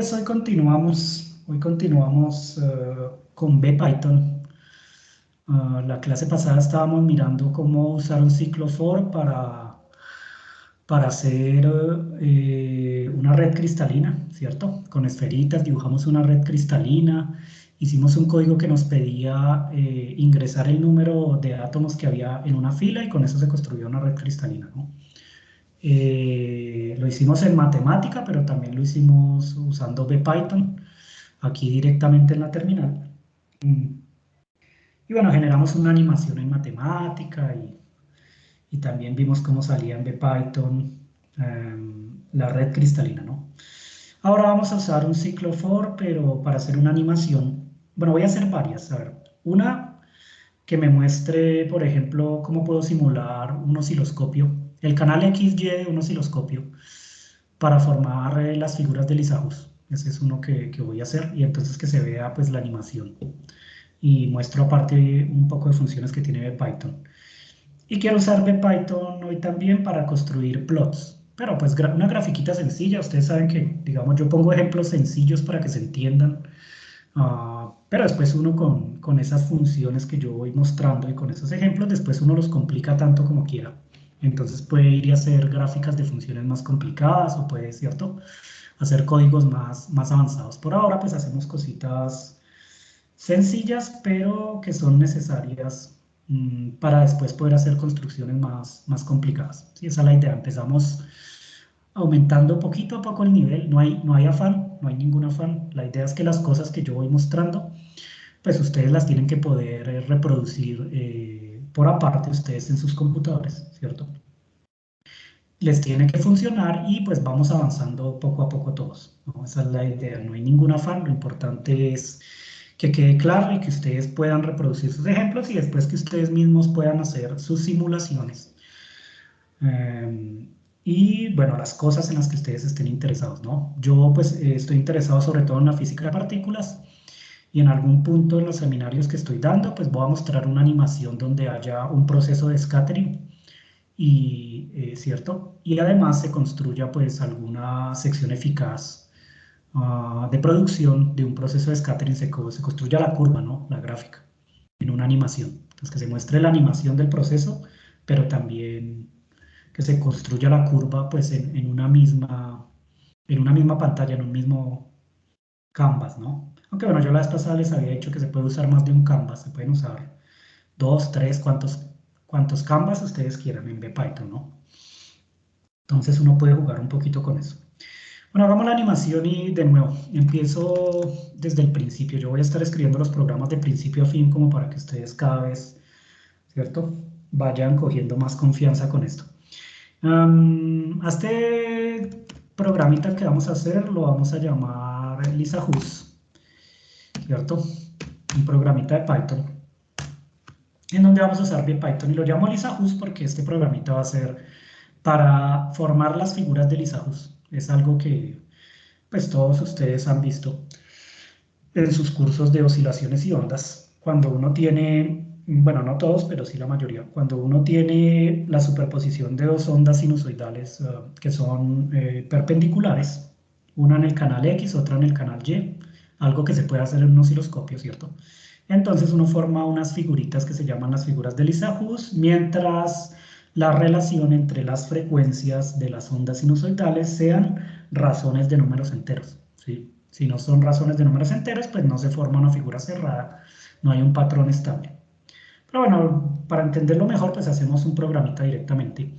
pues hoy continuamos con BPython. La clase pasada estábamos mirando cómo usar un ciclo for para hacer una red cristalina, ¿cierto? Con esferitas dibujamos una red cristalina, hicimos un código que nos pedía ingresar el número de átomos que había en una fila y con eso se construyó una red cristalina, ¿no? Lo hicimos en matemática, pero también lo hicimos usando BPython, aquí directamente en la terminal. Y bueno, generamos una animación en matemática y también vimos cómo salía en BPython la red cristalina, ¿no? Ahora vamos a usar un ciclo for, pero para hacer una animación. Bueno, voy a hacer varias. A ver, una que me muestre, por ejemplo, cómo puedo simular un osciloscopio, el canal XY de un osciloscopio, para formar las figuras de Lissajous. Ese es uno que voy a hacer y entonces que se vea pues la animación. Y muestro aparte un poco de funciones que tiene BPython. Y quiero usar BPython hoy también para construir plots. Pero pues una grafiquita sencilla. Ustedes saben que, digamos, yo pongo ejemplos sencillos para que se entiendan. Pero después uno con esas funciones que yo voy mostrando y con esos ejemplos, después uno los complica tanto como quiera. Entonces puede ir a hacer gráficas de funciones más complicadas o puede, ¿cierto?, hacer códigos más avanzados. Por ahora pues hacemos cositas sencillas, pero que son necesarias para después poder hacer construcciones más complicadas. Sí, esa es la idea. Empezamos aumentando poquito a poco el nivel. No hay afán, no hay ningún afán. La idea es que las cosas que yo voy mostrando, pues ustedes las tienen que poder reproducir por aparte ustedes en sus computadores, ¿cierto? Les tiene que funcionar y pues vamos avanzando poco a poco todos, ¿no? Esa es la idea, no hay ningún afán, lo importante es que quede claro y que ustedes puedan reproducir sus ejemplos y después que ustedes mismos puedan hacer sus simulaciones. Y bueno, las cosas en las que ustedes estén interesados, ¿no? Yo pues estoy interesado sobre todo en la física de partículas y en algún punto en los seminarios que estoy dando pues voy a mostrar una animación donde haya un proceso de scattering y, ¿cierto? Y además se construya pues alguna sección eficaz de producción de un proceso de scattering, se construya la curva, ¿no? La gráfica, en una animación. Entonces que se muestre la animación del proceso, pero también que se construya la curva pues en una misma pantalla, en un mismo canvas, ¿no? Aunque bueno, yo la vez pasada les había dicho que se puede usar más de un canvas, se pueden usar dos, tres, cuantos canvas ustedes quieran en BPython, ¿no? Entonces uno puede jugar un poquito con eso. Bueno, hagamos la animación y de nuevo, empiezo desde el principio. Yo voy a estar escribiendo los programas de principio a fin como para que ustedes cada vez, ¿cierto?, vayan cogiendo más confianza con esto. A este programita que vamos a hacer lo vamos a llamar Lissajous, ¿cierto? Un programita de Python en donde vamos a usar BPython y lo llamo Lissajous porque este programita va a ser para formar las figuras de Lissajous. Es algo que pues todos ustedes han visto en sus cursos de oscilaciones y ondas. Cuando uno tiene, bueno, no todos, pero sí la mayoría, cuando uno tiene la superposición de dos ondas sinusoidales que son perpendiculares, una en el canal X, otra en el canal Y, algo que se puede hacer en un osciloscopio, ¿cierto? Entonces uno forma unas figuritas que se llaman las figuras de Lissajous, mientras la relación entre las frecuencias de las ondas sinusoidales sean razones de números enteros, ¿sí? Si no son razones de números enteros, pues no se forma una figura cerrada, no hay un patrón estable. Pero bueno, para entenderlo mejor, pues hacemos un programita directamente.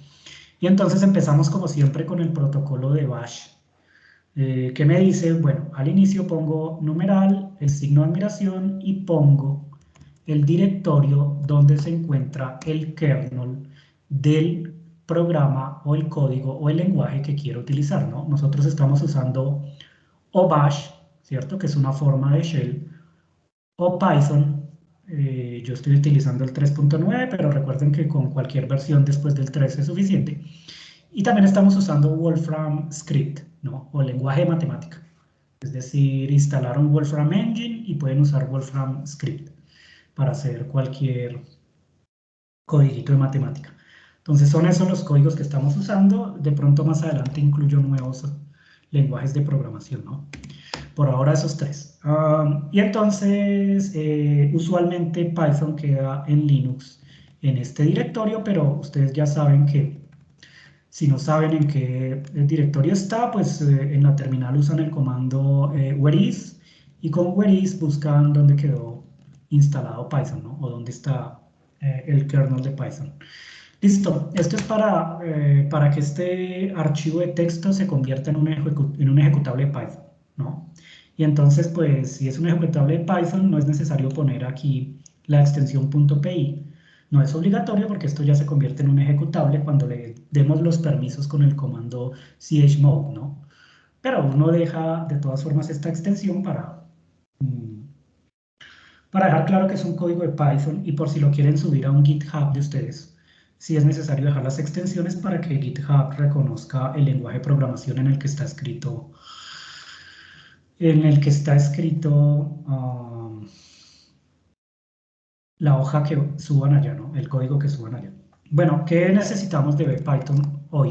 Y entonces empezamos como siempre con el protocolo de bash, que me dice, bueno, al inicio pongo numeral, el signo de admiración y pongo el directorio donde se encuentra el kernel del programa o el código o el lenguaje que quiero utilizar, ¿no? Nosotros estamos usando o bash, ¿cierto?, que es una forma de shell, o Python. Yo estoy utilizando el 3.9, pero recuerden que con cualquier versión después del 3 es suficiente. Y también estamos usando Wolfram Script, ¿no?, o lenguaje de matemática. Es decir, instalaron Wolfram Engine y pueden usar Wolfram Script para hacer cualquier codiguito de matemática. Entonces son esos los códigos que estamos usando. De pronto más adelante incluyo nuevos lenguajes de programación, ¿no? Por ahora esos tres. Y entonces, usualmente Python queda en Linux en este directorio, pero ustedes ya saben que si no saben en qué directorio está, pues en la terminal usan el comando whereis y con whereis buscan dónde quedó instalado Python, ¿no? O dónde está el kernel de Python. Listo, esto es para que este archivo de texto se convierta en un ejecutable de Python, ¿no? Y entonces, pues, si es un ejecutable de Python, no es necesario poner aquí la extensión .py. No es obligatorio porque esto ya se convierte en un ejecutable cuando le demos los permisos con el comando chmod, ¿no? Pero uno deja de todas formas esta extensión mm, para dejar claro que es un código de Python y por si lo quieren subir a un GitHub de ustedes, sí es necesario dejar las extensiones para que GitHub reconozca el lenguaje de programación en el que está escrito, la hoja que suban allá, ¿no? El código que suban allá. Bueno, ¿qué necesitamos de Python hoy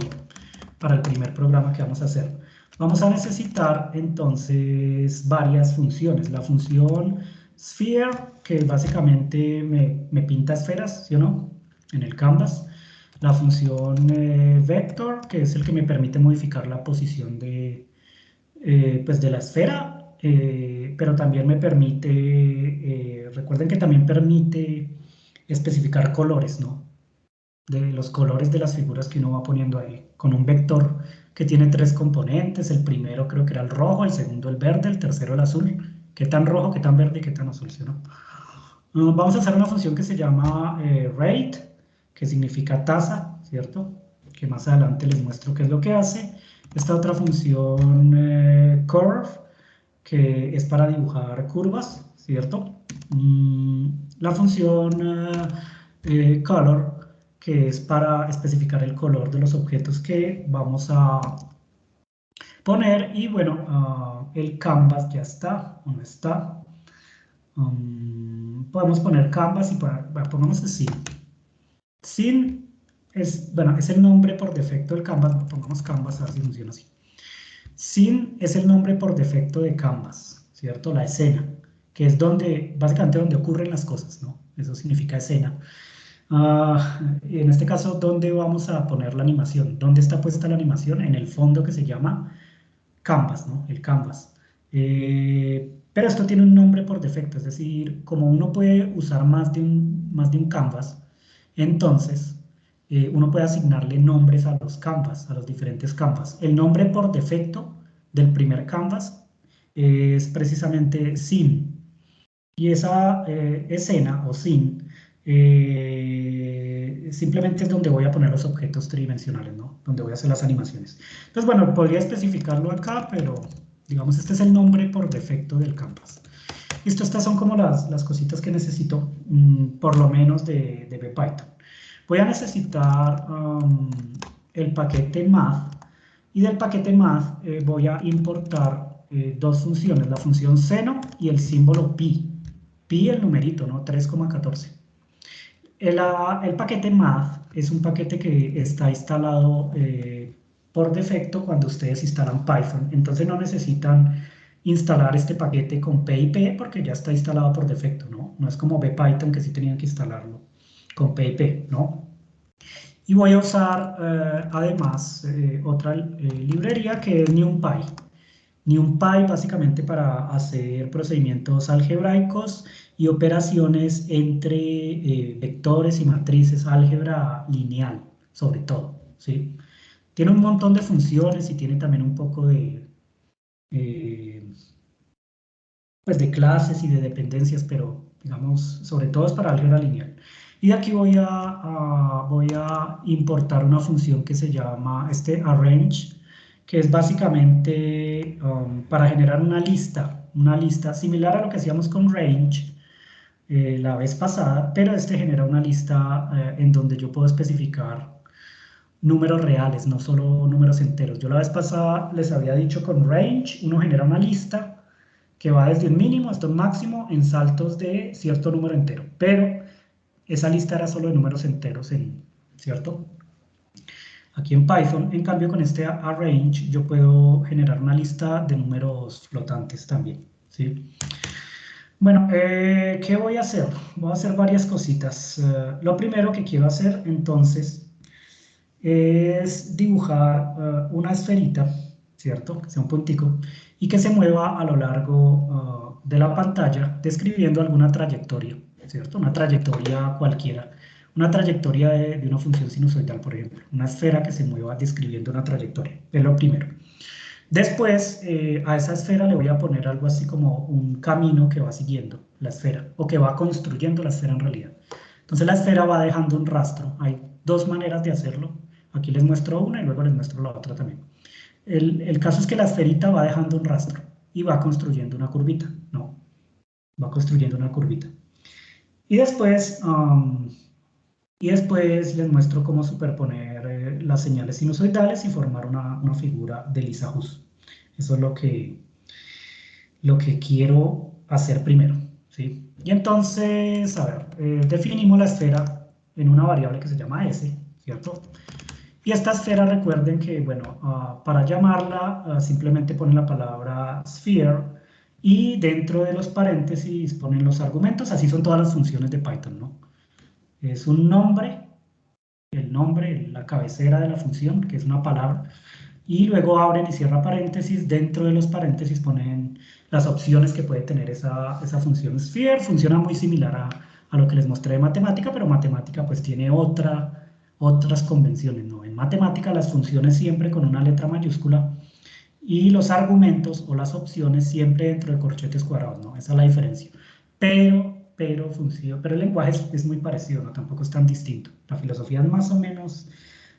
para el primer programa que vamos a hacer? Vamos a necesitar entonces varias funciones. La función sphere, que básicamente me pinta esferas, ¿sí o no? En el canvas. La función vector, que es el que me permite modificar la posición pues de la esfera, pero también me permite, recuerden que también permite especificar colores, ¿no? De los colores de las figuras que uno va poniendo ahí, con un vector que tiene tres componentes. El primero creo que era el rojo, el segundo el verde, el tercero el azul. ¿Qué tan rojo, qué tan verde y qué tan azul, ¿sí o no? Vamos a hacer una función que se llama rate, que significa tasa, ¿cierto? Que más adelante les muestro qué es lo que hace. Esta otra función curve, que es para dibujar curvas, ¿cierto? La función color, que es para especificar el color de los objetos que vamos a poner. Y bueno, el canvas ya está, ¿o no está? Podemos poner canvas y pongamos así. Sin bueno, es el nombre por defecto del canvas, pongamos canvas a ver si funciona así. Sin es el nombre por defecto de canvas, ¿cierto? La escena, que es básicamente donde ocurren las cosas, ¿no? Eso significa escena. Y en este caso, ¿dónde vamos a poner la animación? ¿Dónde está puesta la animación? En el fondo que se llama canvas, ¿no? El canvas. Pero esto tiene un nombre por defecto, es decir, como uno puede usar más de un canvas, entonces uno puede asignarle nombres a los canvas, a los diferentes canvas. El nombre por defecto del primer canvas es precisamente scene. Y esa escena o scene simplemente es donde voy a poner los objetos tridimensionales, ¿no? Donde voy a hacer las animaciones. Entonces, bueno, podría especificarlo acá, pero digamos, este es el nombre por defecto del canvas. Listo, estas son como las cositas que necesito, por lo menos de Python. Voy a necesitar el paquete math, y del paquete math voy a importar dos funciones, la función seno y el símbolo pi. Pi el numerito, ¿no? 3,14. El paquete math es un paquete que está instalado por defecto cuando ustedes instalan Python. Entonces no necesitan instalar este paquete con PIP porque ya está instalado por defecto, ¿no? No es como BPython que sí tenían que instalarlo con PIP, ¿no? Y voy a usar además otra librería que es NumPy. NumPy básicamente para hacer procedimientos algebraicos y operaciones entre vectores y matrices, álgebra lineal, sobre todo, ¿sí? Tiene un montón de funciones y tiene también un poco eh, pues de clases y de dependencias, pero digamos, sobre todo es para álgebra lineal. Y de aquí voy a importar una función que se llama arrange, que es básicamente para generar una lista similar a lo que hacíamos con range la vez pasada, pero este genera una lista en donde yo puedo especificar números reales, no solo números enteros. Yo la vez pasada les había dicho con range, uno genera una lista que va desde un mínimo hasta un máximo en saltos de cierto número entero, pero esa lista era solo de números enteros, ¿cierto? aquí en Python. En cambio, con este arrange yo puedo generar una lista de números flotantes también, ¿sí? Bueno, ¿qué voy a hacer? Voy a hacer varias cositas. Lo primero que quiero hacer, entonces, es dibujar una esferita, ¿cierto? Que sea un puntico, y que se mueva a lo largo de la pantalla, describiendo alguna trayectoria, ¿cierto? Una trayectoria cualquiera. Una trayectoria de una función sinusoidal, por ejemplo. Una esfera que se mueva describiendo una trayectoria. Es lo primero. Después, a esa esfera le voy a poner algo así como un camino que va siguiendo la esfera, o que va construyendo la esfera en realidad. Entonces la esfera va dejando un rastro. Hay dos maneras de hacerlo. Aquí les muestro una y luego les muestro la otra también. El caso es que la esferita va dejando un rastro y va construyendo una curvita, ¿no? Va construyendo una curvita. Y después, les muestro cómo superponer las señales sinusoidales y formar una figura de Lisa Hus. Eso es lo que quiero hacer primero, ¿sí? Y entonces, a ver, definimos la esfera en una variable que se llama S, ¿cierto? Y esta esfera, recuerden que, bueno, para llamarla simplemente ponen la palabra sphere y dentro de los paréntesis ponen los argumentos. Así son todas las funciones de Python, ¿no? Es un nombre, el nombre, la cabecera de la función, que es una palabra, y luego abren y cierran paréntesis. Dentro de los paréntesis ponen las opciones que puede tener esa función sphere. Funciona muy similar a lo que les mostré de matemática, pero matemática pues tiene otras convenciones, ¿no? En matemática las funciones siempre con una letra mayúscula y los argumentos o las opciones siempre dentro de corchetes cuadrados, ¿no? Esa es la diferencia. Pero el lenguaje es muy parecido, ¿no? Tampoco es tan distinto. La filosofía es más o menos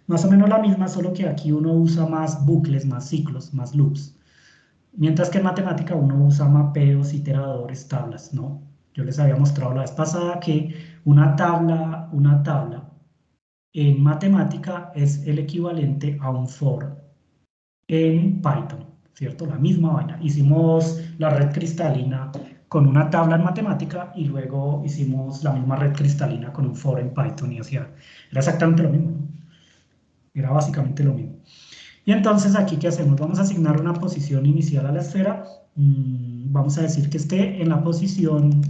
la misma, solo que aquí uno usa más bucles, más ciclos, más loops. Mientras que en matemática uno usa mapeos, iteradores, tablas, ¿no? Yo les había mostrado la vez pasada que una tabla en matemática es el equivalente a un for en Python, ¿cierto? La misma vaina. Hicimos la red cristalina con una tabla en matemática y luego hicimos la misma red cristalina con un for en Python y era exactamente lo mismo, ¿no? Era básicamente lo mismo. Y entonces aquí, ¿qué hacemos? Vamos a asignar una posición inicial a la esfera. Vamos a decir que esté en la posición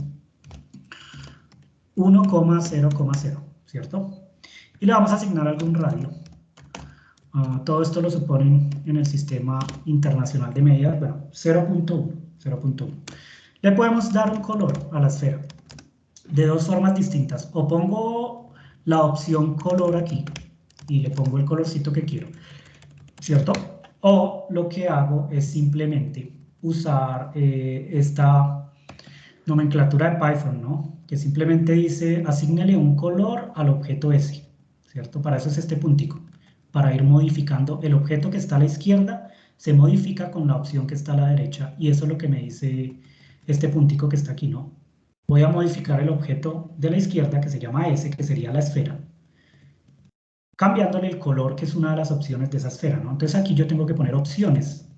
1,0,0, ¿cierto? Y le vamos a asignar algún radio. Todo esto lo suponen en el sistema internacional de medidas, bueno, 0.1. Le podemos dar un color a la esfera de dos formas distintas. O pongo la opción color aquí y le pongo el colorcito que quiero, ¿cierto? O lo que hago es simplemente usar esta nomenclatura de Python, ¿no? Que simplemente dice, asígnele un color al objeto S, ¿cierto? Para eso es este puntico, para ir modificando el objeto que está a la izquierda, se modifica con la opción que está a la derecha, y eso es lo que me dice este puntico que está aquí, ¿no? Voy a modificar el objeto de la izquierda, que se llama S, que sería la esfera, cambiándole el color, que es una de las opciones de esa esfera, ¿no? Entonces aquí yo tengo que poner opciones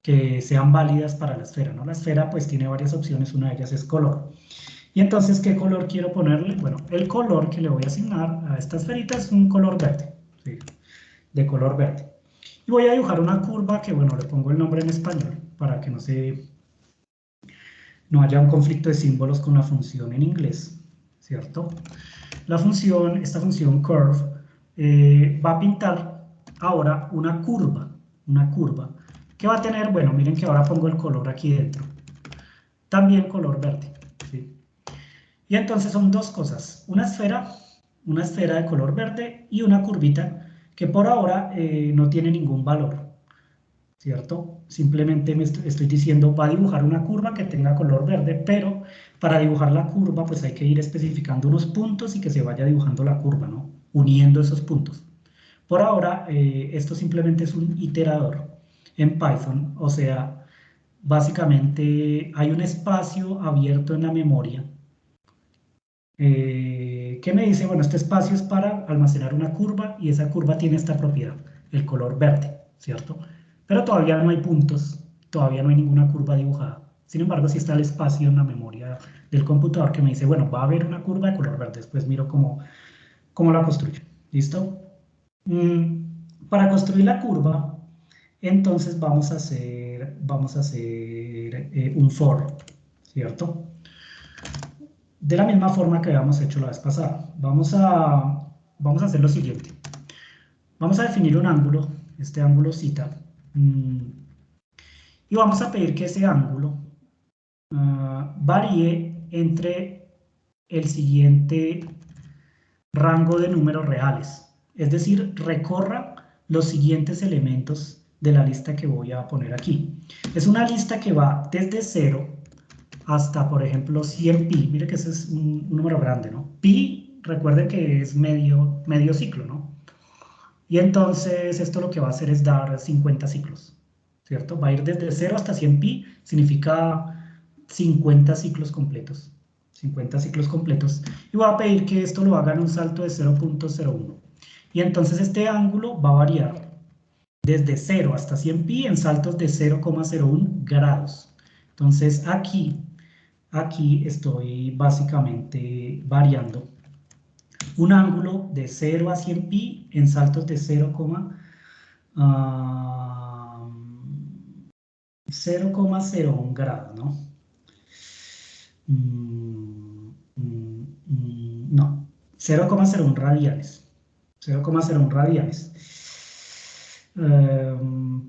que sean válidas para la esfera, ¿no? La esfera pues tiene varias opciones, una de ellas es color. Y entonces, ¿qué color quiero ponerle? Bueno, el color que le voy a asignar a esta esferita es un color verde, ¿sí? De color verde. Y voy a dibujar una curva que, bueno, le pongo el nombre en español para que no haya un conflicto de símbolos con la función en inglés, ¿cierto? Esta función curve, va a pintar ahora una curva, que va a tener, bueno, miren que ahora pongo el color aquí dentro, también color verde, ¿sí? Y entonces son dos cosas, una esfera de color verde y una curvita que por ahora no tiene ningún valor, ¿cierto? Simplemente estoy diciendo, va a dibujar una curva que tenga color verde, pero para dibujar la curva pues hay que ir especificando unos puntos y que se vaya dibujando la curva, ¿no? Uniendo esos puntos. Por ahora, esto simplemente es un iterador en Python, o sea, básicamente hay un espacio abierto en la memoria que me dice, bueno, este espacio es para almacenar una curva y esa curva tiene esta propiedad, el color verde, ¿cierto? Pero todavía no hay puntos, todavía no hay ninguna curva dibujada. Sin embargo, sí está el espacio en la memoria del computador que me dice, bueno, va a haber una curva de color verde, después miro cómo la construyo, ¿listo? para construir la curva, entonces vamos a hacer un for, ¿cierto? De la misma forma que habíamos hecho la vez pasada. Vamos a hacer lo siguiente. Vamos a definir un ángulo, este ángulo zeta, y vamos a pedir que ese ángulo varíe entre el siguiente rango de números reales. Es decir, recorra los siguientes elementos de la lista que voy a poner aquí. Es una lista que va desde 0 hasta, por ejemplo, 100 pi. Mire que ese es un número grande, ¿no? Pi, recuerden que es medio ciclo, ¿no? Y entonces esto lo que va a hacer es dar 50 ciclos, ¿cierto? Va a ir desde 0 hasta 100 pi, significa 50 ciclos completos. 50 ciclos completos. Y voy a pedir que esto lo haga en un salto de 0.01. Y entonces este ángulo va a variar desde 0 hasta 100 pi en saltos de 0,01 grados. Entonces aquí estoy básicamente variando un ángulo de 0 a 100 pi en saltos de 0,01 grados, ¿no? No, 0,01 radianes. 0,01 radianes.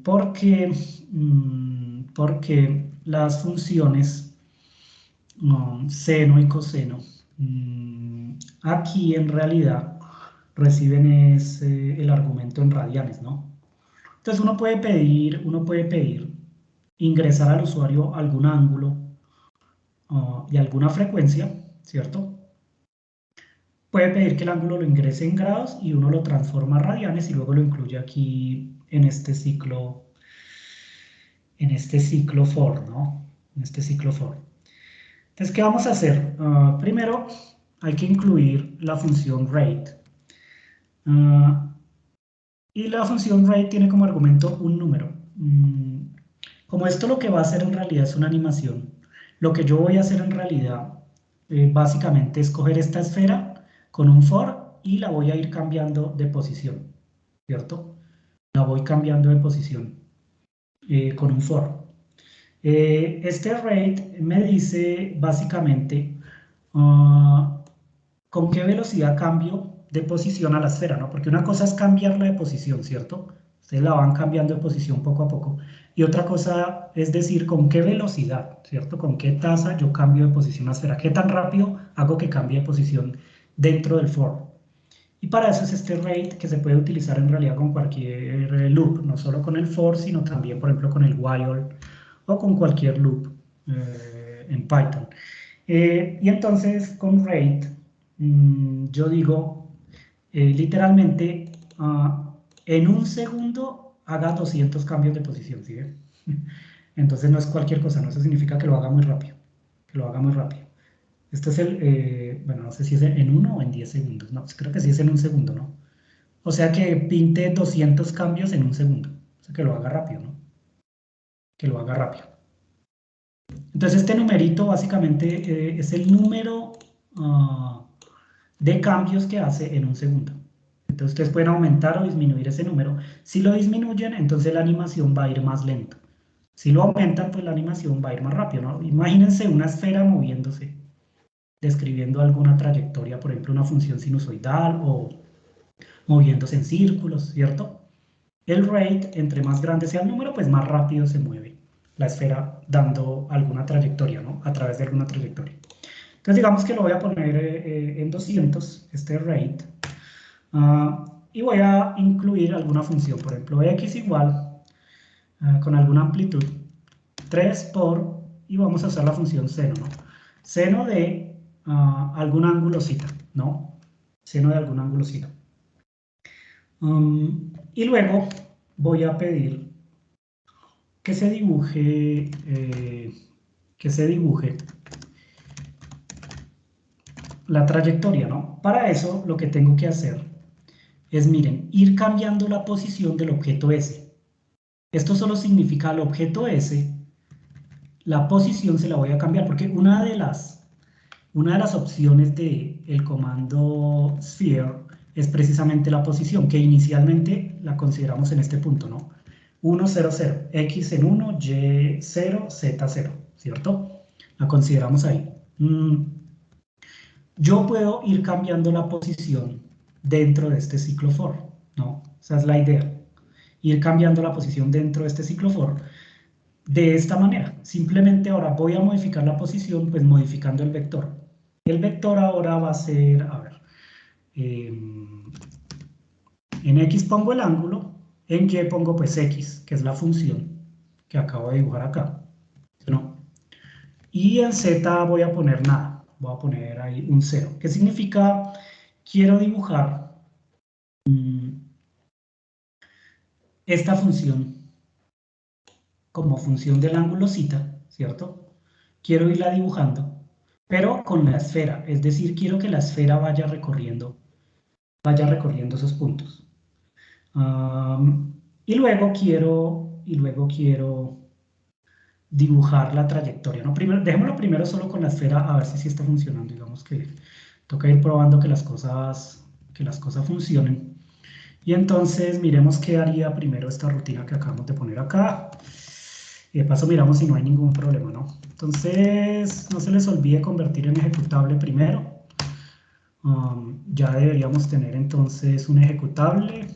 Porque las funciones seno y coseno aquí en realidad reciben el argumento en radianes, ¿no? Entonces uno puede pedir ingresar al usuario algún ángulo y alguna frecuencia, ¿cierto? Puede pedir que el ángulo lo ingrese en grados y uno lo transforma a radianes y luego lo incluye aquí en este ciclo for, ¿no? En este ciclo for. Entonces, ¿qué vamos a hacer? Primero, hay que incluir la función rate. Y la función rate tiene como argumento un número. Como esto lo que va a hacer en realidad es una animación, lo que yo voy a hacer en realidad básicamente es coger esta esfera con un for y la voy a ir cambiando de posición, ¿cierto? La voy cambiando de posición con un for. Este rate me dice básicamente con qué velocidad cambio de posición a la esfera, ¿no? Porque una cosa es cambiarla de posición, ¿cierto? Ustedes la van cambiando de posición poco a poco. Y otra cosa es decir con qué velocidad, ¿cierto? Con qué tasa yo cambio de posición a la esfera. ¿Qué tan rápido hago que cambie de posición dentro del for? Y para eso es este rate que se puede utilizar en realidad con cualquier loop, no solo con el for, sino también, por ejemplo, con el while o con cualquier loop en Python. Y entonces con rate yo digo literalmente en un segundo haga 200 cambios de posición, ¿sí? Entonces no es cualquier cosa, no, eso significa que lo haga muy rápido, que lo haga muy rápido. Este es bueno, no sé si es en 1 o en 10 segundos, no, creo que sí es en un segundo, ¿no? O sea que pinte 200 cambios en un segundo, o sea que lo haga rápido, ¿no? Que lo haga rápido. Entonces este numerito básicamente es el número de cambios que hace en un segundo. Entonces ustedes pueden aumentar o disminuir ese número. Si lo disminuyen, entonces la animación va a ir más lento. Si lo aumentan, pues la animación va a ir más rápido, ¿no? Imagínense una esfera moviéndose, describiendo alguna trayectoria, por ejemplo, una función sinusoidal o moviéndose en círculos, ¿cierto? El rate, entre más grande sea el número, pues más rápido se mueve la esfera dando alguna trayectoria, ¿no? A través de alguna trayectoria. Entonces digamos que lo voy a poner en 200, este rate, y voy a incluir alguna función, por ejemplo, x igual, con alguna amplitud, 3 por, y vamos a usar la función seno, ¿no? Seno de algún ángulo zeta, ¿no? Seno de algún ángulo zeta. Y luego voy a pedir que se dibuje, la trayectoria, ¿no? Para eso lo que tengo que hacer es, miren, ir cambiando la posición del objeto S. Esto solo significa al objeto S, la posición se la voy a cambiar, porque una de las opciones del comando sphere es precisamente la posición, que inicialmente la consideramos en este punto, ¿no? 1, 0, 0, x en 1, y 0, z 0, ¿cierto? La consideramos ahí. Yo puedo ir cambiando la posición dentro de este ciclo for, ¿no? Esa es la idea. Ir cambiando la posición dentro de este ciclo for de esta manera. Simplemente ahora voy a modificar la posición, pues modificando el vector. El vector ahora va a ser, a ver, en X pongo el ángulo, en Y pongo pues X, que es la función que acabo de dibujar acá, ¿no? Y en Z voy a poner nada, voy a poner ahí un 0, que significa, quiero dibujar esta función como función del ángulo θ, ¿cierto? Quiero irla dibujando, pero con la esfera, es decir, quiero que la esfera vaya recorriendo esos puntos. Y luego quiero dibujar la trayectoria, ¿no? Primero, dejémoslo primero solo con la esfera a ver si sí está funcionando. Digamos que toca ir probando que las cosas funcionen. Y entonces miremos qué haría primero esta rutina que acabamos de poner acá. Y de paso miramos si no hay ningún problema, ¿no? Entonces no se les olvide convertir en ejecutable primero. Ya deberíamos tener entonces un ejecutable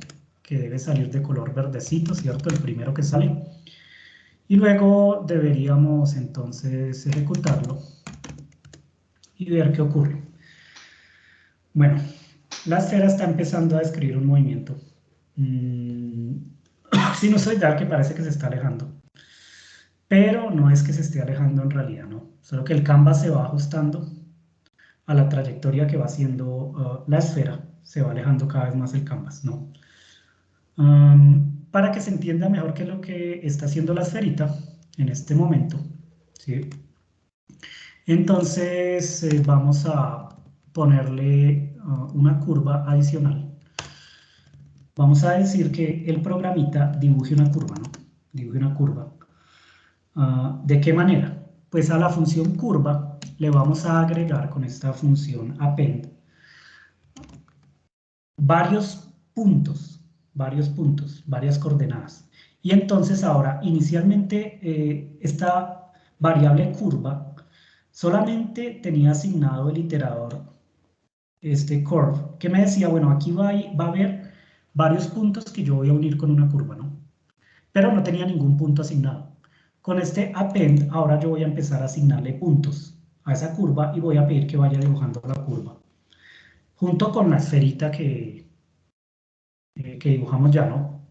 que debe salir de color verdecito, ¿cierto? El primero que sale. Y luego deberíamos entonces ejecutarlo y ver qué ocurre. Bueno, la esfera está empezando a describir un movimiento sinusoidal que parece que se está alejando. Pero no es que se esté alejando en realidad, ¿no? Solo que el canvas se va ajustando a la trayectoria que va haciendo la esfera. Se va alejando cada vez más el canvas, ¿no? Para que se entienda mejor qué es lo que está haciendo la esferita en este momento, ¿sí? Entonces vamos a ponerle una curva adicional. Vamos a decir que el programita dibuje una curva, ¿no? Dibuje una curva. ¿De qué manera? Pues a la función curva le vamos a agregar con esta función append varios puntos, varias coordenadas. Y entonces ahora, inicialmente, esta variable curva solamente tenía asignado el iterador, este curve, que me decía, bueno, aquí va a haber varios puntos que yo voy a unir con una curva, ¿no? Pero no tenía ningún punto asignado. Con este append, ahora yo voy a empezar a asignarle puntos a esa curva y voy a pedir que vaya dibujando la curva, junto con la esferita que dibujamos ya, ¿no?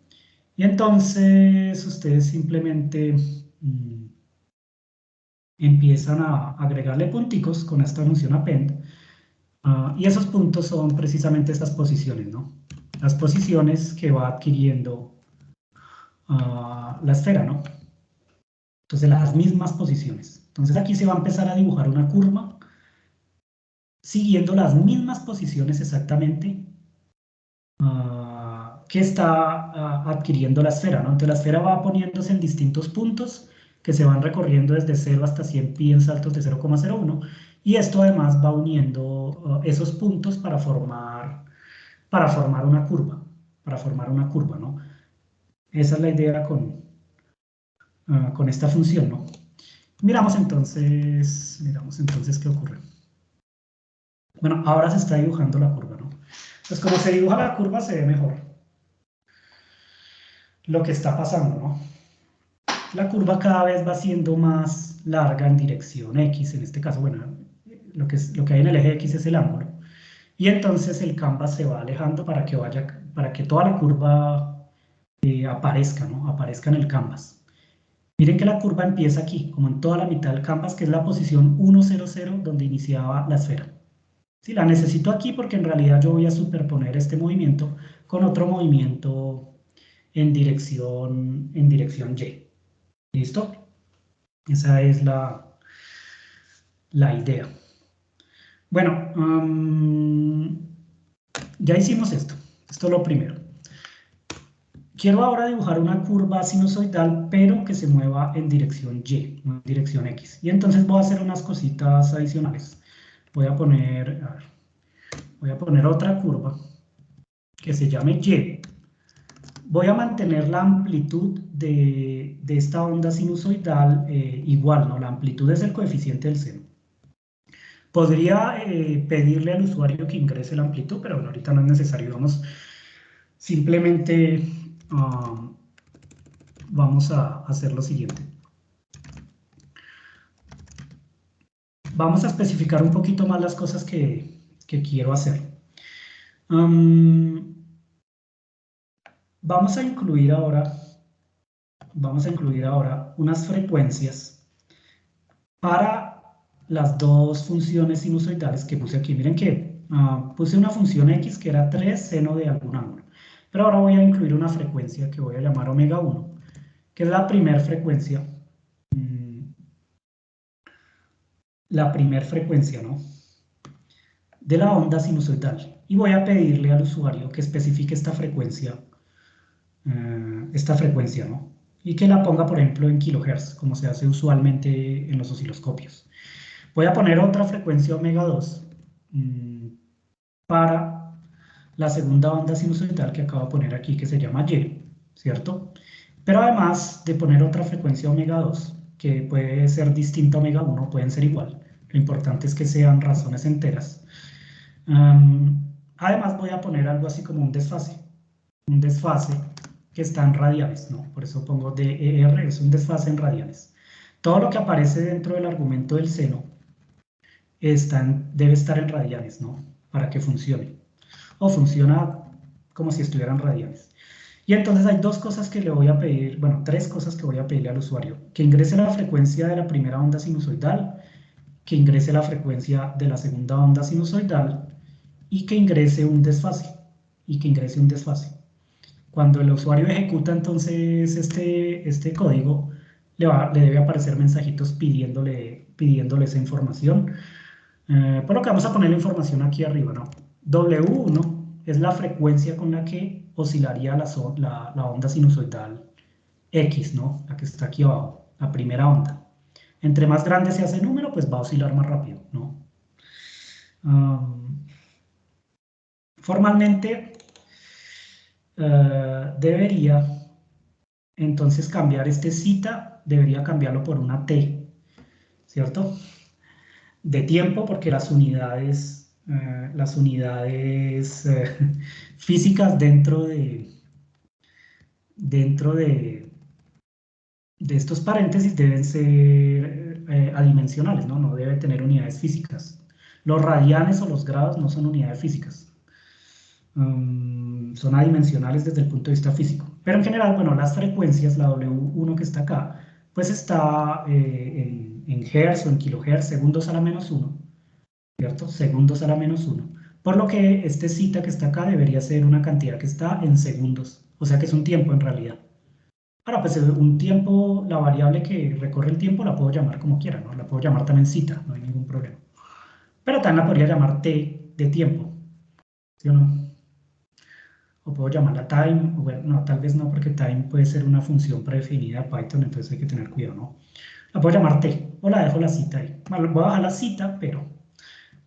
Y entonces ustedes simplemente empiezan a agregarle punticos con esta función append, y esos puntos son precisamente estas posiciones, ¿no? Las posiciones que va adquiriendo la esfera, ¿no? Entonces las mismas posiciones. Entonces aquí se va a empezar a dibujar una curva siguiendo las mismas posiciones exactamente que está adquiriendo la esfera, ¿no? Entonces la esfera va poniéndose en distintos puntos que se van recorriendo desde 0 hasta 100 pi en saltos de 0,01, y esto además va uniendo esos puntos para formar una curva, ¿no? Esa es la idea con esta función, ¿no? Miramos entonces qué ocurre. Bueno, ahora se está dibujando la curva, ¿no? Pues como se dibuja la curva se ve mejor lo que está pasando, ¿no? La curva cada vez va siendo más larga en dirección X, en este caso, bueno, lo que hay en el eje X es el ángulo, y entonces el canvas se va alejando para que toda la curva aparezca, ¿no? Aparezca en el canvas. Miren que la curva empieza aquí, como en toda la mitad del canvas, que es la posición 1, 0, 0, donde iniciaba la esfera. Sí, la necesito aquí porque en realidad yo voy a superponer este movimiento con otro movimiento en dirección Y. ¿Listo? Esa es la idea. Bueno, ya hicimos esto. Esto es lo primero. Quiero ahora dibujar una curva sinusoidal, pero que se mueva en dirección Y, no en dirección X. Y entonces voy a hacer unas cositas adicionales. Voy a poner otra curva. que se llame Y, voy a mantener la amplitud de esta onda sinusoidal igual, ¿no? La amplitud es el coeficiente del seno. Podría pedirle al usuario que ingrese la amplitud, pero bueno, ahorita no es necesario. Simplemente vamos a hacer lo siguiente. Vamos a especificar un poquito más las cosas que quiero hacer. Vamos a incluir ahora unas frecuencias para las dos funciones sinusoidales que puse aquí. Miren que puse una función x que era 3 seno de algún ángulo. Pero ahora voy a incluir una frecuencia que voy a llamar omega 1, que es la primera frecuencia. La primera frecuencia, ¿no? De la onda sinusoidal. Y voy a pedirle al usuario que especifique esta frecuencia, ¿no? Y que la ponga, por ejemplo, en kilohertz, como se hace usualmente en los osciloscopios. Voy a poner otra frecuencia omega 2 para la segunda onda sinusoidal que acabo de poner aquí, que se llama Y, ¿cierto? Pero además de poner otra frecuencia omega 2, que puede ser distinta a omega 1, pueden ser igual. Lo importante es que sean razones enteras. Además voy a poner algo así como un desfase que está en radianes, ¿no? Por eso pongo DER, es un desfase en radianes. Todo lo que aparece dentro del argumento del seno debe estar en radianes, ¿no? Para que funcione. O funciona como si estuvieran radianes. Y entonces hay dos cosas que le voy a pedir, bueno, tres cosas que voy a pedirle al usuario. Que ingrese la frecuencia de la primera onda sinusoidal, que ingrese la frecuencia de la segunda onda sinusoidal y que ingrese un desfase. Cuando el usuario ejecuta entonces este código, le debe aparecer mensajitos pidiéndole esa información. Por lo que vamos a poner la información aquí arriba, ¿no? W1 es la frecuencia con la que oscilaría la onda sinusoidal X, ¿no? La que está aquí abajo, la primera onda. Entre más grande sea ese número, pues va a oscilar más rápido, ¿no? Formalmente debería entonces cambiar este cita, debería cambiarlo por una T, ¿cierto? De tiempo, porque las unidades físicas dentro de estos paréntesis deben ser adimensionales, ¿no? No debe tener unidades físicas. Los radianes o los grados no son unidades físicas. Son adimensionales desde el punto de vista físico. Pero en general, bueno, las frecuencias, la W1 que está acá, pues está en hertz o en kilohertz, segundos a la menos 1, ¿cierto? Segundos a la menos 1. Por lo que este cita que está acá debería ser una cantidad que está en segundos, o sea que es un tiempo en realidad. Ahora, pues un tiempo, la variable que recorre el tiempo la puedo llamar como quiera, ¿no? La puedo llamar también cita, no hay ningún problema. Pero también la podría llamar t de tiempo, ¿sí o no? O puedo llamarla time, o bueno, no, tal vez no, porque time puede ser una función predefinida de Python, entonces hay que tener cuidado, ¿no? La puedo llamar t, o la dejo la cita ahí. Bueno, voy a bajar la cita, pero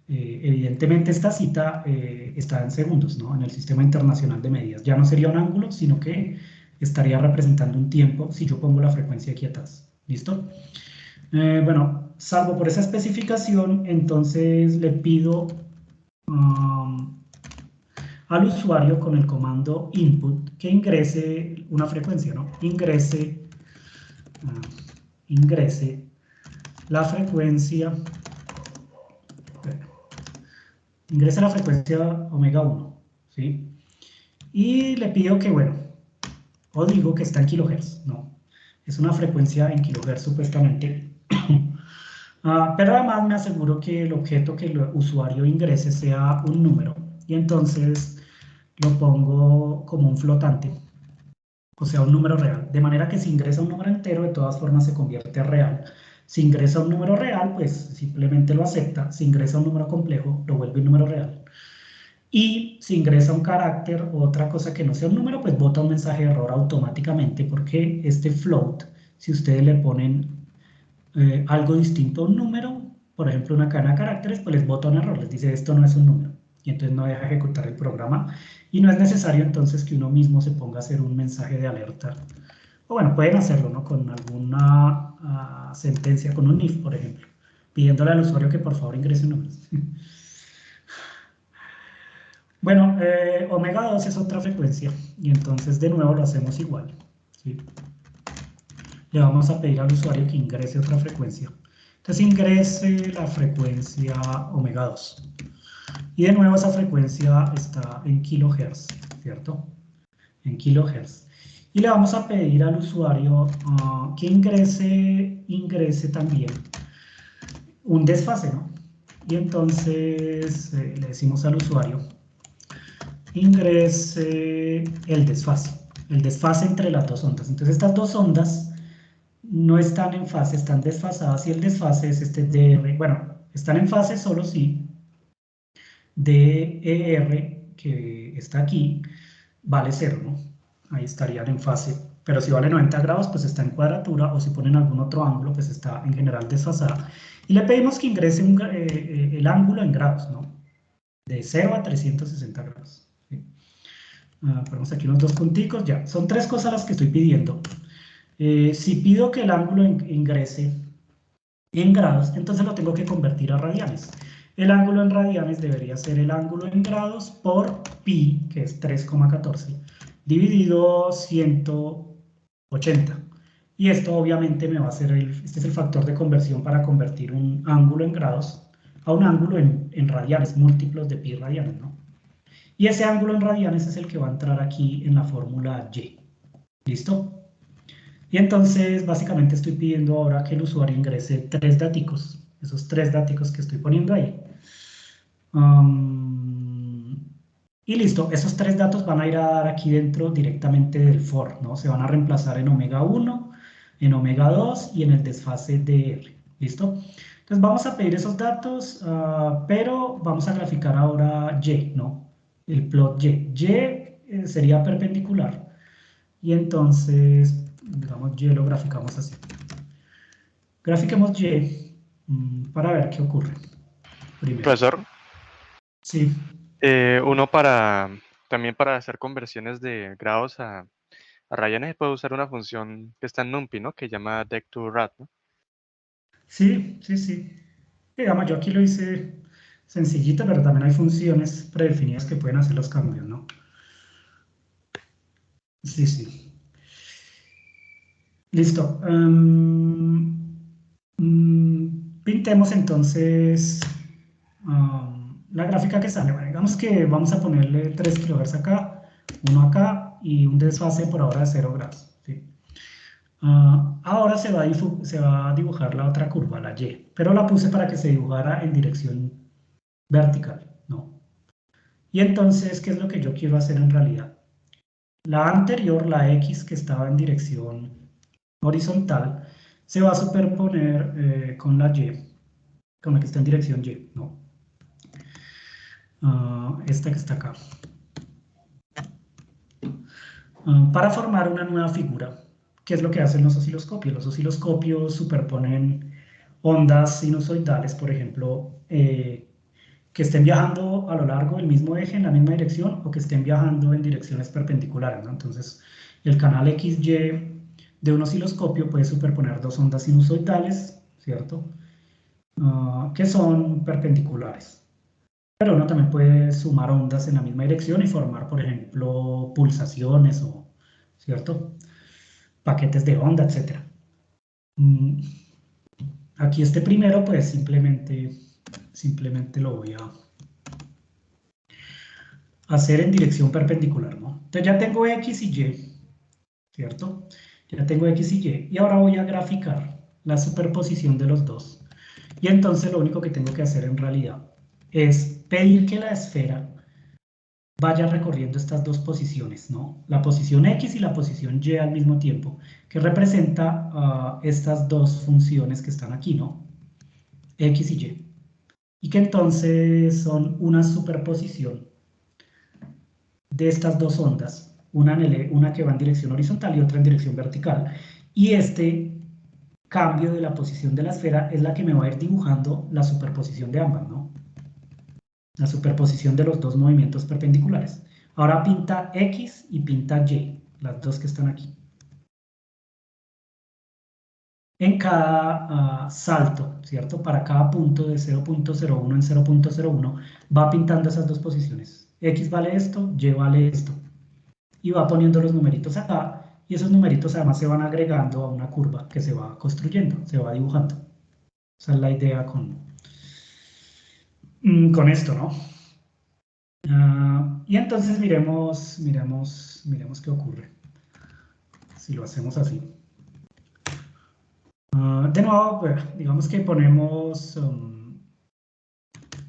evidentemente esta cita está en segundos, ¿no? En el Sistema Internacional de Medidas. Ya no sería un ángulo, sino que estaría representando un tiempo si yo pongo la frecuencia aquí atrás. ¿Listo? Bueno, salvo por esa especificación, entonces le pido al usuario con el comando input que ingrese una frecuencia, ¿no? Ingrese la frecuencia omega 1, ¿sí? Y le pido que, bueno, o digo que está en kilohertz, ¿no? Es una frecuencia en kilohertz supuestamente. Pero además me aseguro que el objeto que el usuario ingrese sea un número. Y entonces lo pongo como un flotante, o sea, un número real. De manera que si ingresa un número entero, de todas formas se convierte a real. Si ingresa un número real, pues simplemente lo acepta. Si ingresa un número complejo, lo vuelve un número real. Y si ingresa un carácter o otra cosa que no sea un número, pues bota un mensaje de error automáticamente, porque este float, si ustedes le ponen algo distinto a un número, por ejemplo una cadena de caracteres, pues les bota un error, les dice esto no es un número. y entonces no deja ejecutar el programa, y no es necesario entonces que uno mismo se ponga a hacer un mensaje de alerta. O bueno, pueden hacerlo, ¿no? Con alguna sentencia, con un if, por ejemplo, pidiéndole al usuario que por favor ingrese números. Bueno, omega 2 es otra frecuencia, y entonces de nuevo lo hacemos igual, ¿sí? Le vamos a pedir al usuario que ingrese otra frecuencia. Entonces ingrese la frecuencia omega 2. Y de nuevo esa frecuencia está en kilohertz, ¿cierto? En kilohertz. Y le vamos a pedir al usuario que ingrese también un desfase, ¿no? Y entonces le decimos al usuario, ingrese el desfase entre las dos ondas. Entonces estas dos ondas no están en fase, están desfasadas, y el desfase es este DR, bueno, están en fase solo si DER, que está aquí, vale 0, ¿no? Ahí estarían en fase, pero si vale 90 grados, pues está en cuadratura, o si ponen algún otro ángulo, pues está en general desfasada. Y le pedimos que ingrese el ángulo en grados, ¿no? De 0 a 360 grados. ¿Sí? Ponemos aquí unos dos punticos, ya. Son tres cosas las que estoy pidiendo. Si pido que el ángulo ingrese en grados, entonces lo tengo que convertir a radianes. El ángulo en radianes debería ser el ángulo en grados por pi, que es 3,14, dividido 180. Y esto obviamente me va a ser este es el factor de conversión para convertir un ángulo en grados a un ángulo en radianes, múltiplos de pi radianes, ¿no? Y ese ángulo en radianes es el que va a entrar aquí en la fórmula Y. ¿Listo? Y entonces, básicamente estoy pidiendo ahora que el usuario ingrese tres daticos, esos tres daticos que estoy poniendo ahí. Y listo, esos tres datos van a ir a dar aquí dentro directamente del for, ¿no? Se van a reemplazar en omega 1, en omega 2 y en el desfase DR. ¿Listo? Entonces vamos a pedir esos datos, pero vamos a graficar ahora Y, ¿no? El plot Y. Y sería perpendicular. Y entonces, digamos, Y lo graficamos así. Grafiquemos Y para ver qué ocurre primero. Profesor, Sí, uno también para hacer conversiones de grados a radianes puede usar una función que está en NumPy, ¿no? Que llama dec2rad, ¿no? sí, sí, sí. Digamos, yo aquí lo hice sencillito, pero también hay funciones predefinidas que pueden hacer los cambios, ¿no? Sí, sí. Listo. Pintemos entonces la gráfica que sale. Bueno, digamos que vamos a ponerle 3 kHz acá, 1 acá y un desfase por ahora de 0 grados. ¿Sí? Ahora se va a dibujar la otra curva, la Y, pero la puse para que se dibujara en dirección vertical, ¿no? Y entonces, ¿qué es lo que yo quiero hacer en realidad? La anterior, la X, que estaba en dirección horizontal, se va a superponer con la Y, con la que está en dirección Y, ¿no? Esta que está acá. Para formar una nueva figura. ¿Qué es lo que hacen los osciloscopios? Los osciloscopios superponen ondas sinusoidales, por ejemplo, que estén viajando a lo largo del mismo eje en la misma dirección o que estén viajando en direcciones perpendiculares, ¿no? Entonces, el canal XY de un osciloscopio puede superponer dos ondas sinusoidales, ¿cierto? Que son perpendiculares. Pero uno también puede sumar ondas en la misma dirección y formar, por ejemplo, pulsaciones o, ¿cierto? Paquetes de onda, etc. Aquí este primero, pues simplemente lo voy a hacer en dirección perpendicular, ¿no? Entonces ya tengo X y Y, ¿cierto? Ya tengo X y Y. Y ahora voy a graficar la superposición de los dos. Y entonces lo único que tengo que hacer en realidad es pedir que la esfera vaya recorriendo estas dos posiciones, ¿no? La posición X y la posición Y al mismo tiempo, que representa estas dos funciones que están aquí, ¿no? X y Y. Y que entonces son una superposición de estas dos ondas, una que va en dirección horizontal y otra en dirección vertical. Y este cambio de la posición de la esfera es la que me va a ir dibujando la superposición de ambas, ¿no? la superposición de los dos movimientos perpendiculares. Ahora pinta X y pinta Y, las dos que están aquí. En cada salto, ¿cierto? Para cada punto de 0.01 en 0.01 va pintando esas dos posiciones. X vale esto, Y vale esto. Y va poniendo los numeritos acá, y esos numeritos además se van agregando a una curva que se va construyendo, se va dibujando. Esa es la idea con esto, ¿no? Y entonces miremos qué ocurre si lo hacemos así. De nuevo, digamos que ponemos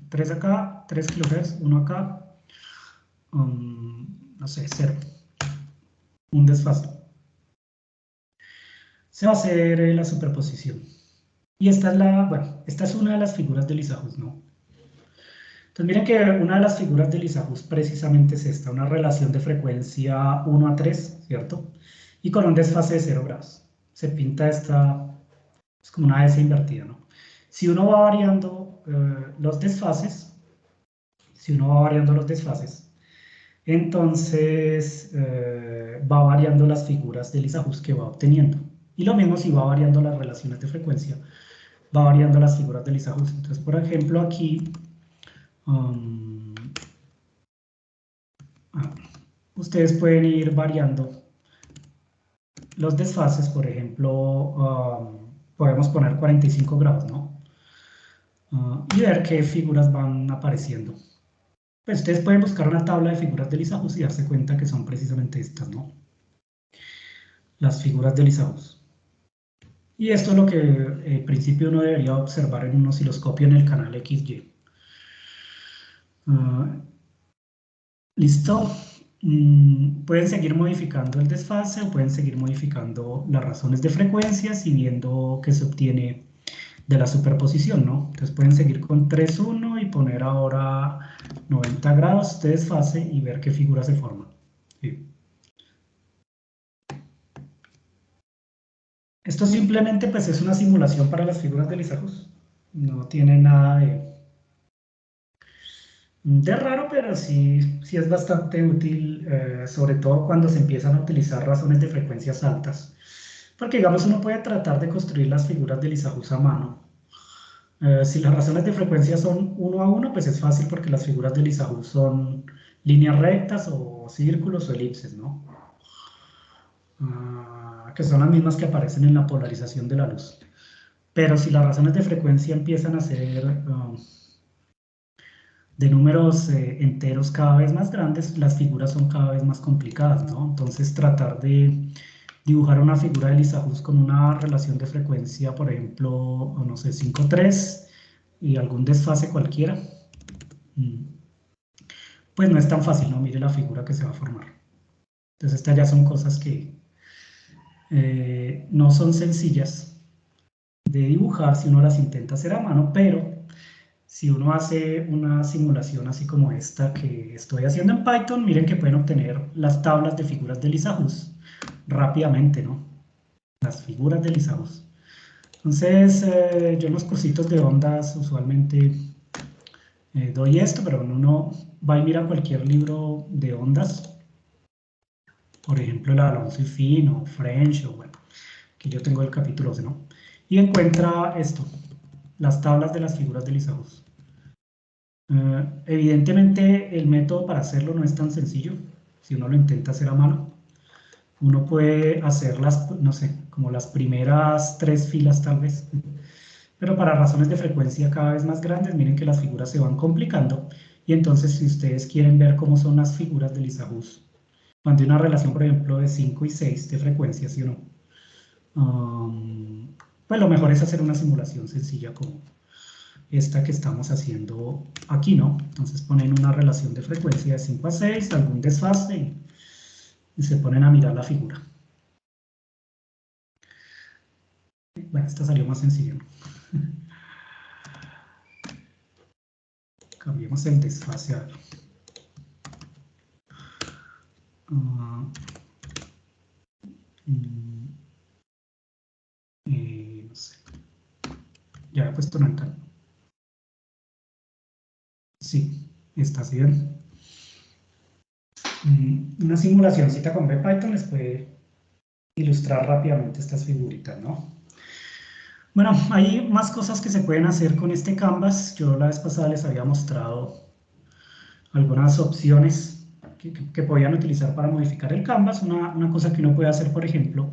3 acá, 3 kHz, 1 acá, no sé, 0, un desfase. Se va a hacer la superposición. Y esta es una de las figuras de Lissajous, ¿no? Entonces miren que una de las figuras de Lissajous precisamente es esta, una relación de frecuencia 1 a 3, ¿cierto? Y con un desfase de 0 grados. Se pinta esta, es como una S invertida, ¿no? Si uno va variando los desfases, entonces va variando las figuras de Lissajous que va obteniendo. Y lo mismo si va variando las relaciones de frecuencia, va variando las figuras de Lissajous. Entonces, por ejemplo, aquí ustedes pueden ir variando los desfases. Por ejemplo, podemos poner 45 grados, ¿no? Y ver qué figuras van apareciendo. Pues ustedes pueden buscar una tabla de figuras de Lissajous y darse cuenta que son precisamente estas, ¿no? Las figuras de Lissajous. Y esto es lo que en principio uno debería observar en un osciloscopio en el canal XY. ¿Listo? Pueden seguir modificando el desfase o pueden seguir modificando las razones de frecuencias y viendo qué se obtiene de la superposición, ¿no? Entonces pueden seguir con 3.1 y poner ahora 90 grados de desfase y ver qué figura se forma. ¿Sí? Esto simplemente pues es una simulación para las figuras de Lissajous. No tiene nada de raro, pero sí es bastante útil, sobre todo cuando se empiezan a utilizar razones de frecuencias altas. Porque digamos uno puede tratar de construir las figuras de Lissajous a mano. Si las razones de frecuencia son 1 a 1, pues es fácil porque las figuras de Lissajous son líneas rectas o círculos o elipses, ¿no? Que son las mismas que aparecen en la polarización de la luz. Pero si las razones de frecuencia empiezan a ser de números enteros cada vez más grandes, las figuras son cada vez más complicadas, ¿no? Entonces tratar de dibujar una figura de Lissajous con una relación de frecuencia, por ejemplo, no sé, 5,3 y algún desfase cualquiera, pues no es tan fácil, ¿no? Mire la figura que se va a formar. Entonces estas ya son cosas que no son sencillas de dibujar si uno las intenta hacer a mano, pero si uno hace una simulación así como esta que estoy haciendo en Python, miren que pueden obtener las tablas de figuras de Lissajous rápidamente, ¿no? Las figuras de Lissajous. Entonces, yo en los cursitos de ondas usualmente doy esto, pero uno va y mira cualquier libro de ondas, por ejemplo el Alonso y Fino, French, o bueno, que yo tengo el capítulo 12, ¿no? Y encuentra esto, las tablas de las figuras de Lissajous. Evidentemente el método para hacerlo no es tan sencillo, si uno lo intenta hacer a mano. Uno puede hacer no sé, como las primeras 3 filas tal vez, pero para razones de frecuencia cada vez más grandes, miren que las figuras se van complicando, y entonces si ustedes quieren ver cómo son las figuras de Lissajous, cuando hay una relación, por ejemplo, de 5 y 6 de frecuencia, ¿sí o no? Pues lo mejor es hacer una simulación sencilla como esta que estamos haciendo aquí, ¿no? Entonces ponen una relación de frecuencia de 5 a 6, algún desfase, y se ponen a mirar la figura. Bueno, esta salió más sencilla, ¿no? Cambiemos el desfase a ver. No sé. Ya he puesto 90. Sí. Esta, ¿sí ven? Una simulacióncita con BPython les puede ilustrar rápidamente estas figuritas, ¿no? Bueno, hay más cosas que se pueden hacer con este Canvas. Yo la vez pasada les había mostrado algunas opciones que podían utilizar para modificar el Canvas. Una cosa que uno puede hacer, por ejemplo,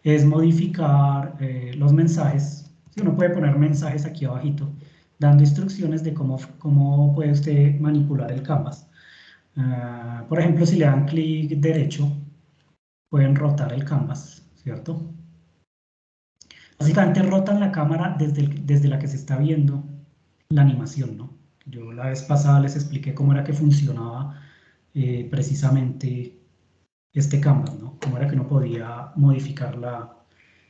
es modificar los mensajes. Si uno puede poner mensajes aquí abajito, dando instrucciones de cómo puede usted manipular el Canvas. Por ejemplo, si le dan clic derecho, pueden rotar el Canvas, ¿cierto? Básicamente rotan la cámara desde la que se está viendo la animación, ¿no? Yo la vez pasada les expliqué cómo era que funcionaba precisamente este Canvas, ¿no? Cómo era que uno podía modificar la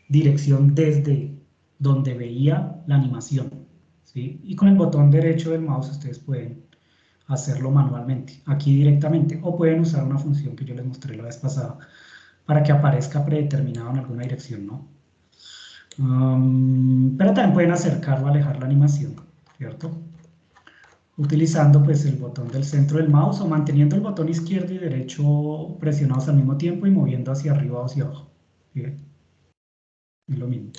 dirección desde donde veía la animación, ¿sí? Y con el botón derecho del mouse ustedes pueden hacerlo manualmente, aquí directamente, o pueden usar una función que yo les mostré la vez pasada para que aparezca predeterminado en alguna dirección, ¿no? Pero también pueden acercar o alejar la animación, ¿cierto? Utilizando pues el botón del centro del mouse o manteniendo el botón izquierdo y derecho presionados al mismo tiempo y moviendo hacia arriba o hacia abajo. ¿Bien? Es lo mismo.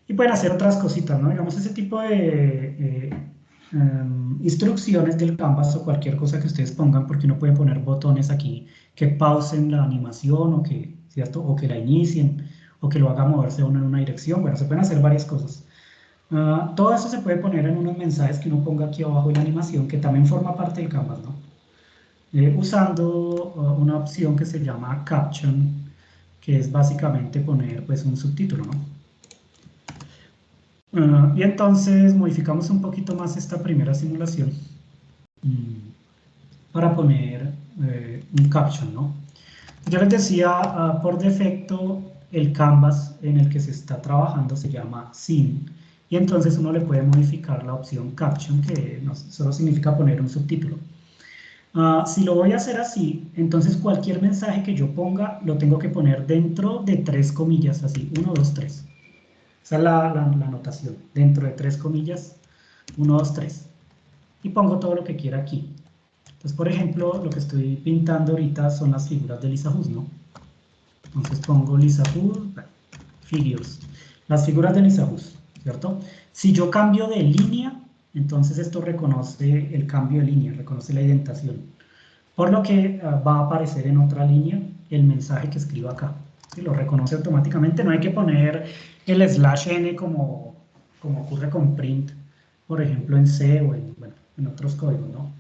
Y pueden hacer otras cositas, ¿no? Digamos, ese tipo de instrucciones del Canvas o cualquier cosa que ustedes pongan, porque uno puede poner botones aquí que pausen la animación o que, ¿cierto? O que la inicien o que lo haga moverse uno en una dirección. Bueno, se pueden hacer varias cosas. Todo eso se puede poner en unos mensajes que uno ponga aquí abajo en la animación, que también forma parte del Canvas, ¿no? Usando una opción que se llama Caption, que es básicamente poner pues un subtítulo, ¿no? Y entonces modificamos un poquito más esta primera simulación para poner un caption, ¿no? Yo les decía, por defecto, el canvas en el que se está trabajando se llama scene, y entonces uno le puede modificar la opción caption, que solo significa poner un subtítulo. Si lo voy a hacer así, entonces cualquier mensaje que yo ponga lo tengo que poner dentro de 3 comillas, así, 1, 2, 3. Esa es la anotación, dentro de 3 comillas, 1, 2, 3. Y pongo todo lo que quiera aquí. Entonces, por ejemplo, lo que estoy pintando ahorita son las figuras de Lisa Hus, ¿no? Entonces pongo Lisa Hus, figures, las figuras de Lisa Hus, ¿cierto? Si yo cambio de línea, entonces esto reconoce el cambio de línea, reconoce la indentación. Por lo que va a aparecer en otra línea el mensaje que escribo acá. ¿Sí? Lo reconoce automáticamente, no hay que poner el /n como ocurre con print, por ejemplo en C o en otros códigos, ¿no?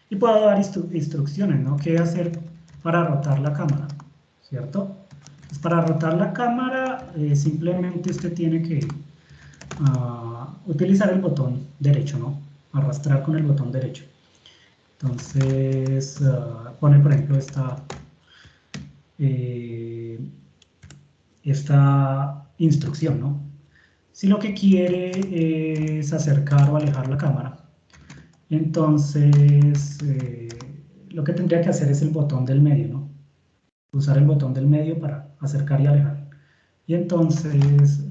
Y puedo dar instrucciones, ¿no? ¿Qué hacer para rotar la cámara? ¿Cierto? Pues para rotar la cámara simplemente usted tiene que utilizar el botón derecho, ¿no? Arrastrar con el botón derecho. Entonces, pone por ejemplo esta instrucción, ¿no? Si lo que quiere es acercar o alejar la cámara, entonces lo que tendría que hacer es el botón del medio, ¿no? Usar el botón del medio para acercar y alejar. Y entonces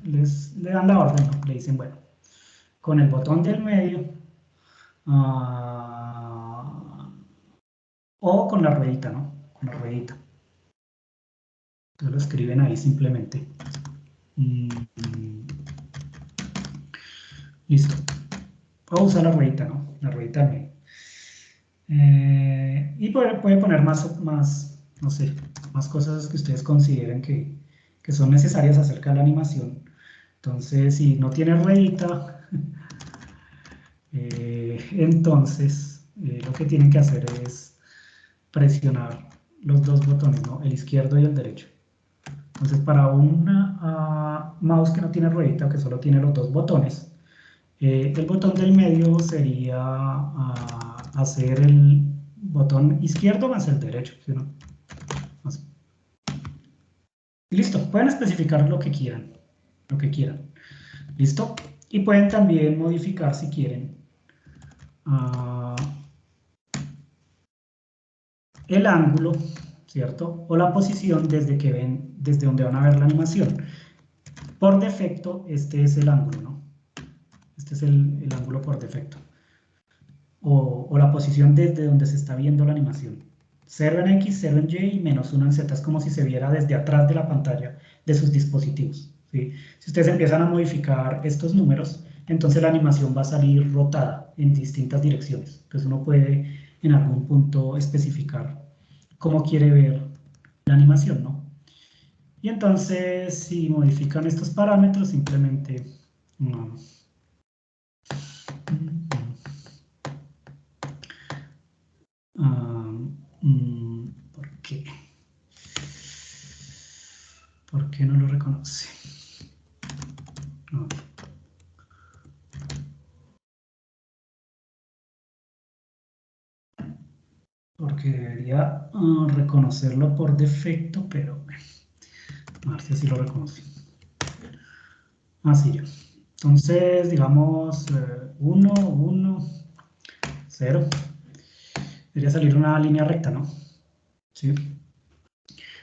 le dan la orden, ¿no? Le dicen, bueno, con el botón del medio o con la ruedita, ¿no? Con la ruedita. Entonces lo escriben ahí simplemente. Listo. Puedo usar la ruedita, ¿no? La ruedita del medio. Y puede poner más, no sé, más cosas que ustedes consideren que son necesarias acerca de la animación. Entonces, si no tiene ruedita, entonces lo que tienen que hacer es presionar los dos botones, ¿no? El izquierdo y el derecho. Entonces, para una mouse que no tiene ruedita, que solo tiene los dos botones, el botón del medio sería hacer el botón izquierdo más el derecho, ¿sí, no? Y listo, pueden especificar lo que quieran, ¿listo? Y pueden también modificar si quieren el ángulo, ¿cierto? O la posición desde donde van a ver la animación. Por defecto, este es el ángulo, ¿no? Este es el ángulo por defecto. O la posición desde donde se está viendo la animación. 0 en X, 0 en Y y menos 1 en Z. Es como si se viera desde atrás de la pantalla de sus dispositivos, ¿sí? Si ustedes empiezan a modificar estos números, entonces la animación va a salir rotada en distintas direcciones. Entonces uno puede en algún punto especificar cómo quiere ver la animación, ¿no? Y entonces si modifican estos parámetros, simplemente... ¿por qué? ¿Por qué no lo reconoce? No. Porque debería reconocerlo por defecto, pero a ver si así lo reconoce. Así ya. Entonces, digamos 1, 1, 0. Debería salir una línea recta, ¿no? Sí.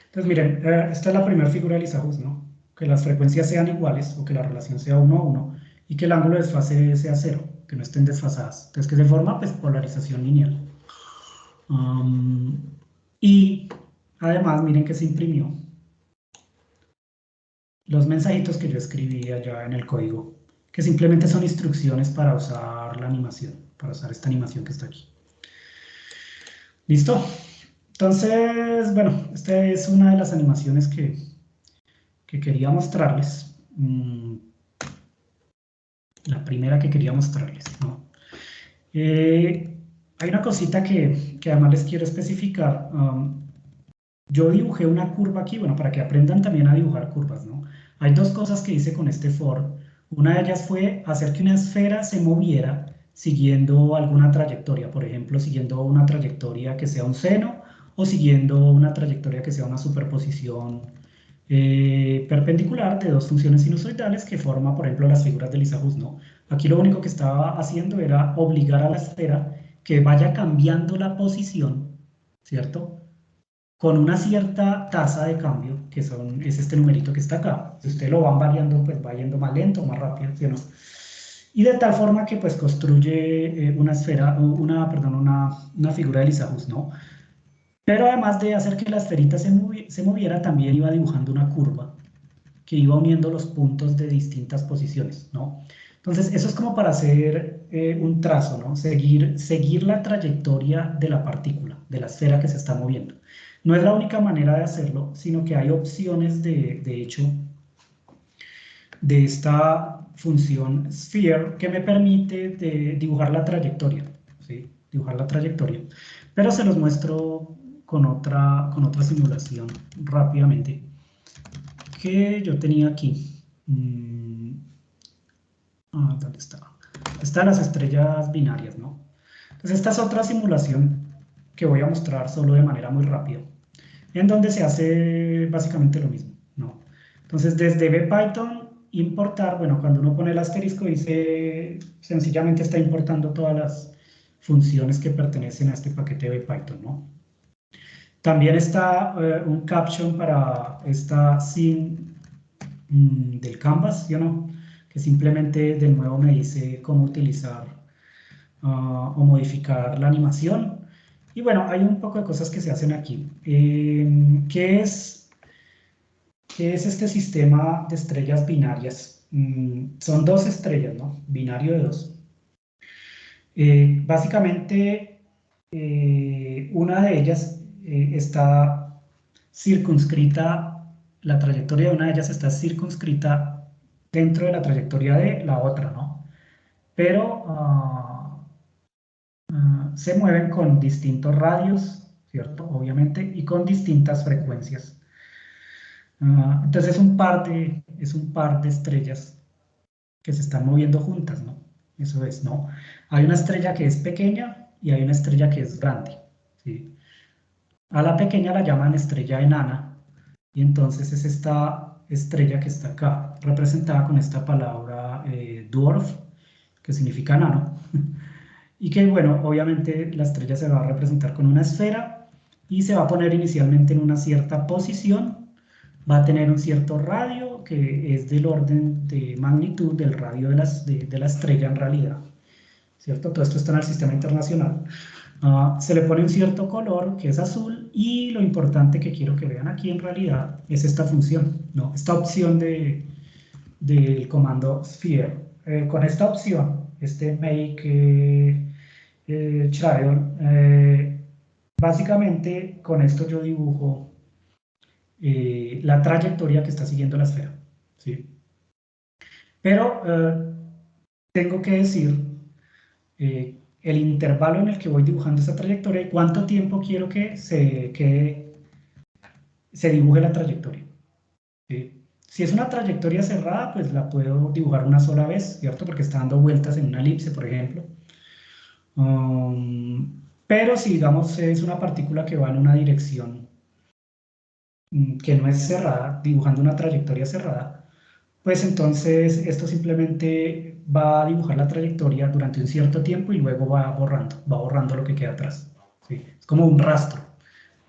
Entonces, miren, esta es la primera figura de Lissajous, ¿no? Que las frecuencias sean iguales o que la relación sea 1 a 1 y que el ángulo de desfase sea 0, que no estén desfasadas. Entonces, que se forma pues polarización lineal. Y además, miren que se imprimió los mensajitos que yo escribí allá en el código, que simplemente son instrucciones para usar la animación, para usar esta animación que está aquí. ¿Listo? Entonces, bueno, esta es una de las animaciones que quería mostrarles. La primera que quería mostrarles, ¿no? Hay una cosita que además les quiero especificar. Yo dibujé una curva aquí, bueno, para que aprendan también a dibujar curvas, ¿no? Hay dos cosas que hice con este for. Una de ellas fue hacer que una esfera se moviera siguiendo alguna trayectoria, por ejemplo, siguiendo una trayectoria que sea un seno o siguiendo una trayectoria que sea una superposición perpendicular de dos funciones sinusoidales que forma, por ejemplo, las figuras de Lissajous, ¿no? Aquí lo único que estaba haciendo era obligar a la esfera que vaya cambiando la posición, ¿cierto? Con una cierta tasa de cambio, que es este numerito que está acá. Si ustedes lo van variando, pues va yendo más lento o más rápido, ¿sí o no? Y de tal forma que pues construye una esfera, perdón, una figura de Lissajous, ¿no? Pero además de hacer que la esferita se moviera, también iba dibujando una curva que iba uniendo los puntos de distintas posiciones, ¿no? Entonces, eso es como para hacer un trazo, ¿no? Seguir la trayectoria de la partícula, de la esfera que se está moviendo. No es la única manera de hacerlo, sino que hay opciones de hecho de esta función sphere que me permite dibujar la trayectoria, ¿sí? Dibujar la trayectoria. Pero se los muestro con otra simulación rápidamente que yo tenía aquí. ¿Dónde está? Están las estrellas binarias, ¿no? Entonces esta es otra simulación que voy a mostrar solo de manera muy rápida, en donde se hace básicamente lo mismo, ¿no? Entonces desde BPython importar, bueno, cuando uno pone el asterisco dice, sencillamente está importando todas las funciones que pertenecen a este paquete de BPython, ¿no? También está un caption para esta scene del canvas, ¿sí o no? Que simplemente de nuevo me dice cómo utilizar o modificar la animación. Y bueno, hay un poco de cosas que se hacen aquí. ¿Qué es este sistema de estrellas binarias? Son dos estrellas, ¿no? Binario de dos. Básicamente, una de ellas está circunscrita, la trayectoria de una de ellas está circunscrita dentro de la trayectoria de la otra, ¿no? Pero se mueven con distintos radios, ¿cierto? Obviamente, y con distintas frecuencias. Entonces es un par de estrellas que se están moviendo juntas, ¿no? Eso es, ¿no? Hay una estrella que es pequeña y hay una estrella que es grande, ¿sí? A la pequeña la llaman estrella enana y entonces es esta estrella que está acá, representada con esta palabra dwarf, que significa enano. Y que, bueno, obviamente la estrella se va a representar con una esfera y se va a poner inicialmente en una cierta posición va a tener un cierto radio que es del orden de magnitud del radio de la estrella en realidad, ¿cierto? Todo esto está en el sistema internacional. Se le pone un cierto color que es azul y lo importante que quiero que vean aquí en realidad es esta función, ¿no? Esta opción del comando sphere. Con esta opción, este make trial, básicamente con esto yo dibujo la trayectoria que está siguiendo la esfera, ¿sí? Pero tengo que decir el intervalo en el que voy dibujando esa trayectoria y cuánto tiempo quiero que se dibuje la trayectoria, ¿sí? Si es una trayectoria cerrada, pues la puedo dibujar una sola vez, ¿cierto? Porque está dando vueltas en una elipse, por ejemplo. Pero si, digamos, es una partícula que va en una dirección que no es cerrada, dibujando una trayectoria cerrada, pues entonces esto simplemente va a dibujar la trayectoria durante un cierto tiempo y luego va borrando lo que queda atrás, ¿sí? Es como un rastro,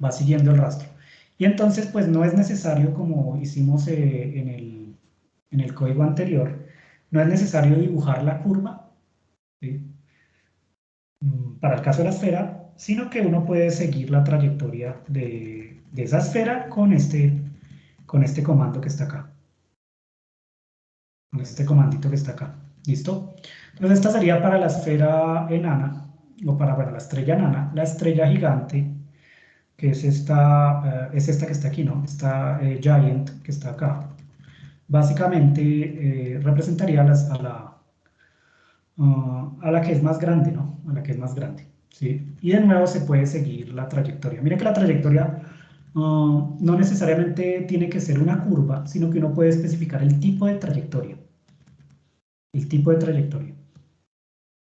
va siguiendo el rastro. Y entonces, pues no es necesario, como hicimos en el código anterior, no es necesario dibujar la curva, ¿sí? Para el caso de la esfera, sino que uno puede seguir la trayectoria de esa esfera con este comando que está acá, con este comandito que está acá. ¿Listo? Entonces esta sería para la esfera enana, o para, bueno, la estrella enana. La estrella gigante, que es esta que está aquí, ¿no? Esta giant que está acá. Básicamente representaría a la que es más grande, ¿no? A la que es más grande, ¿sí? Y de nuevo se puede seguir la trayectoria. Mira que la trayectoria no necesariamente tiene que ser una curva, sino que uno puede especificar el tipo de trayectoria. El tipo de trayectoria.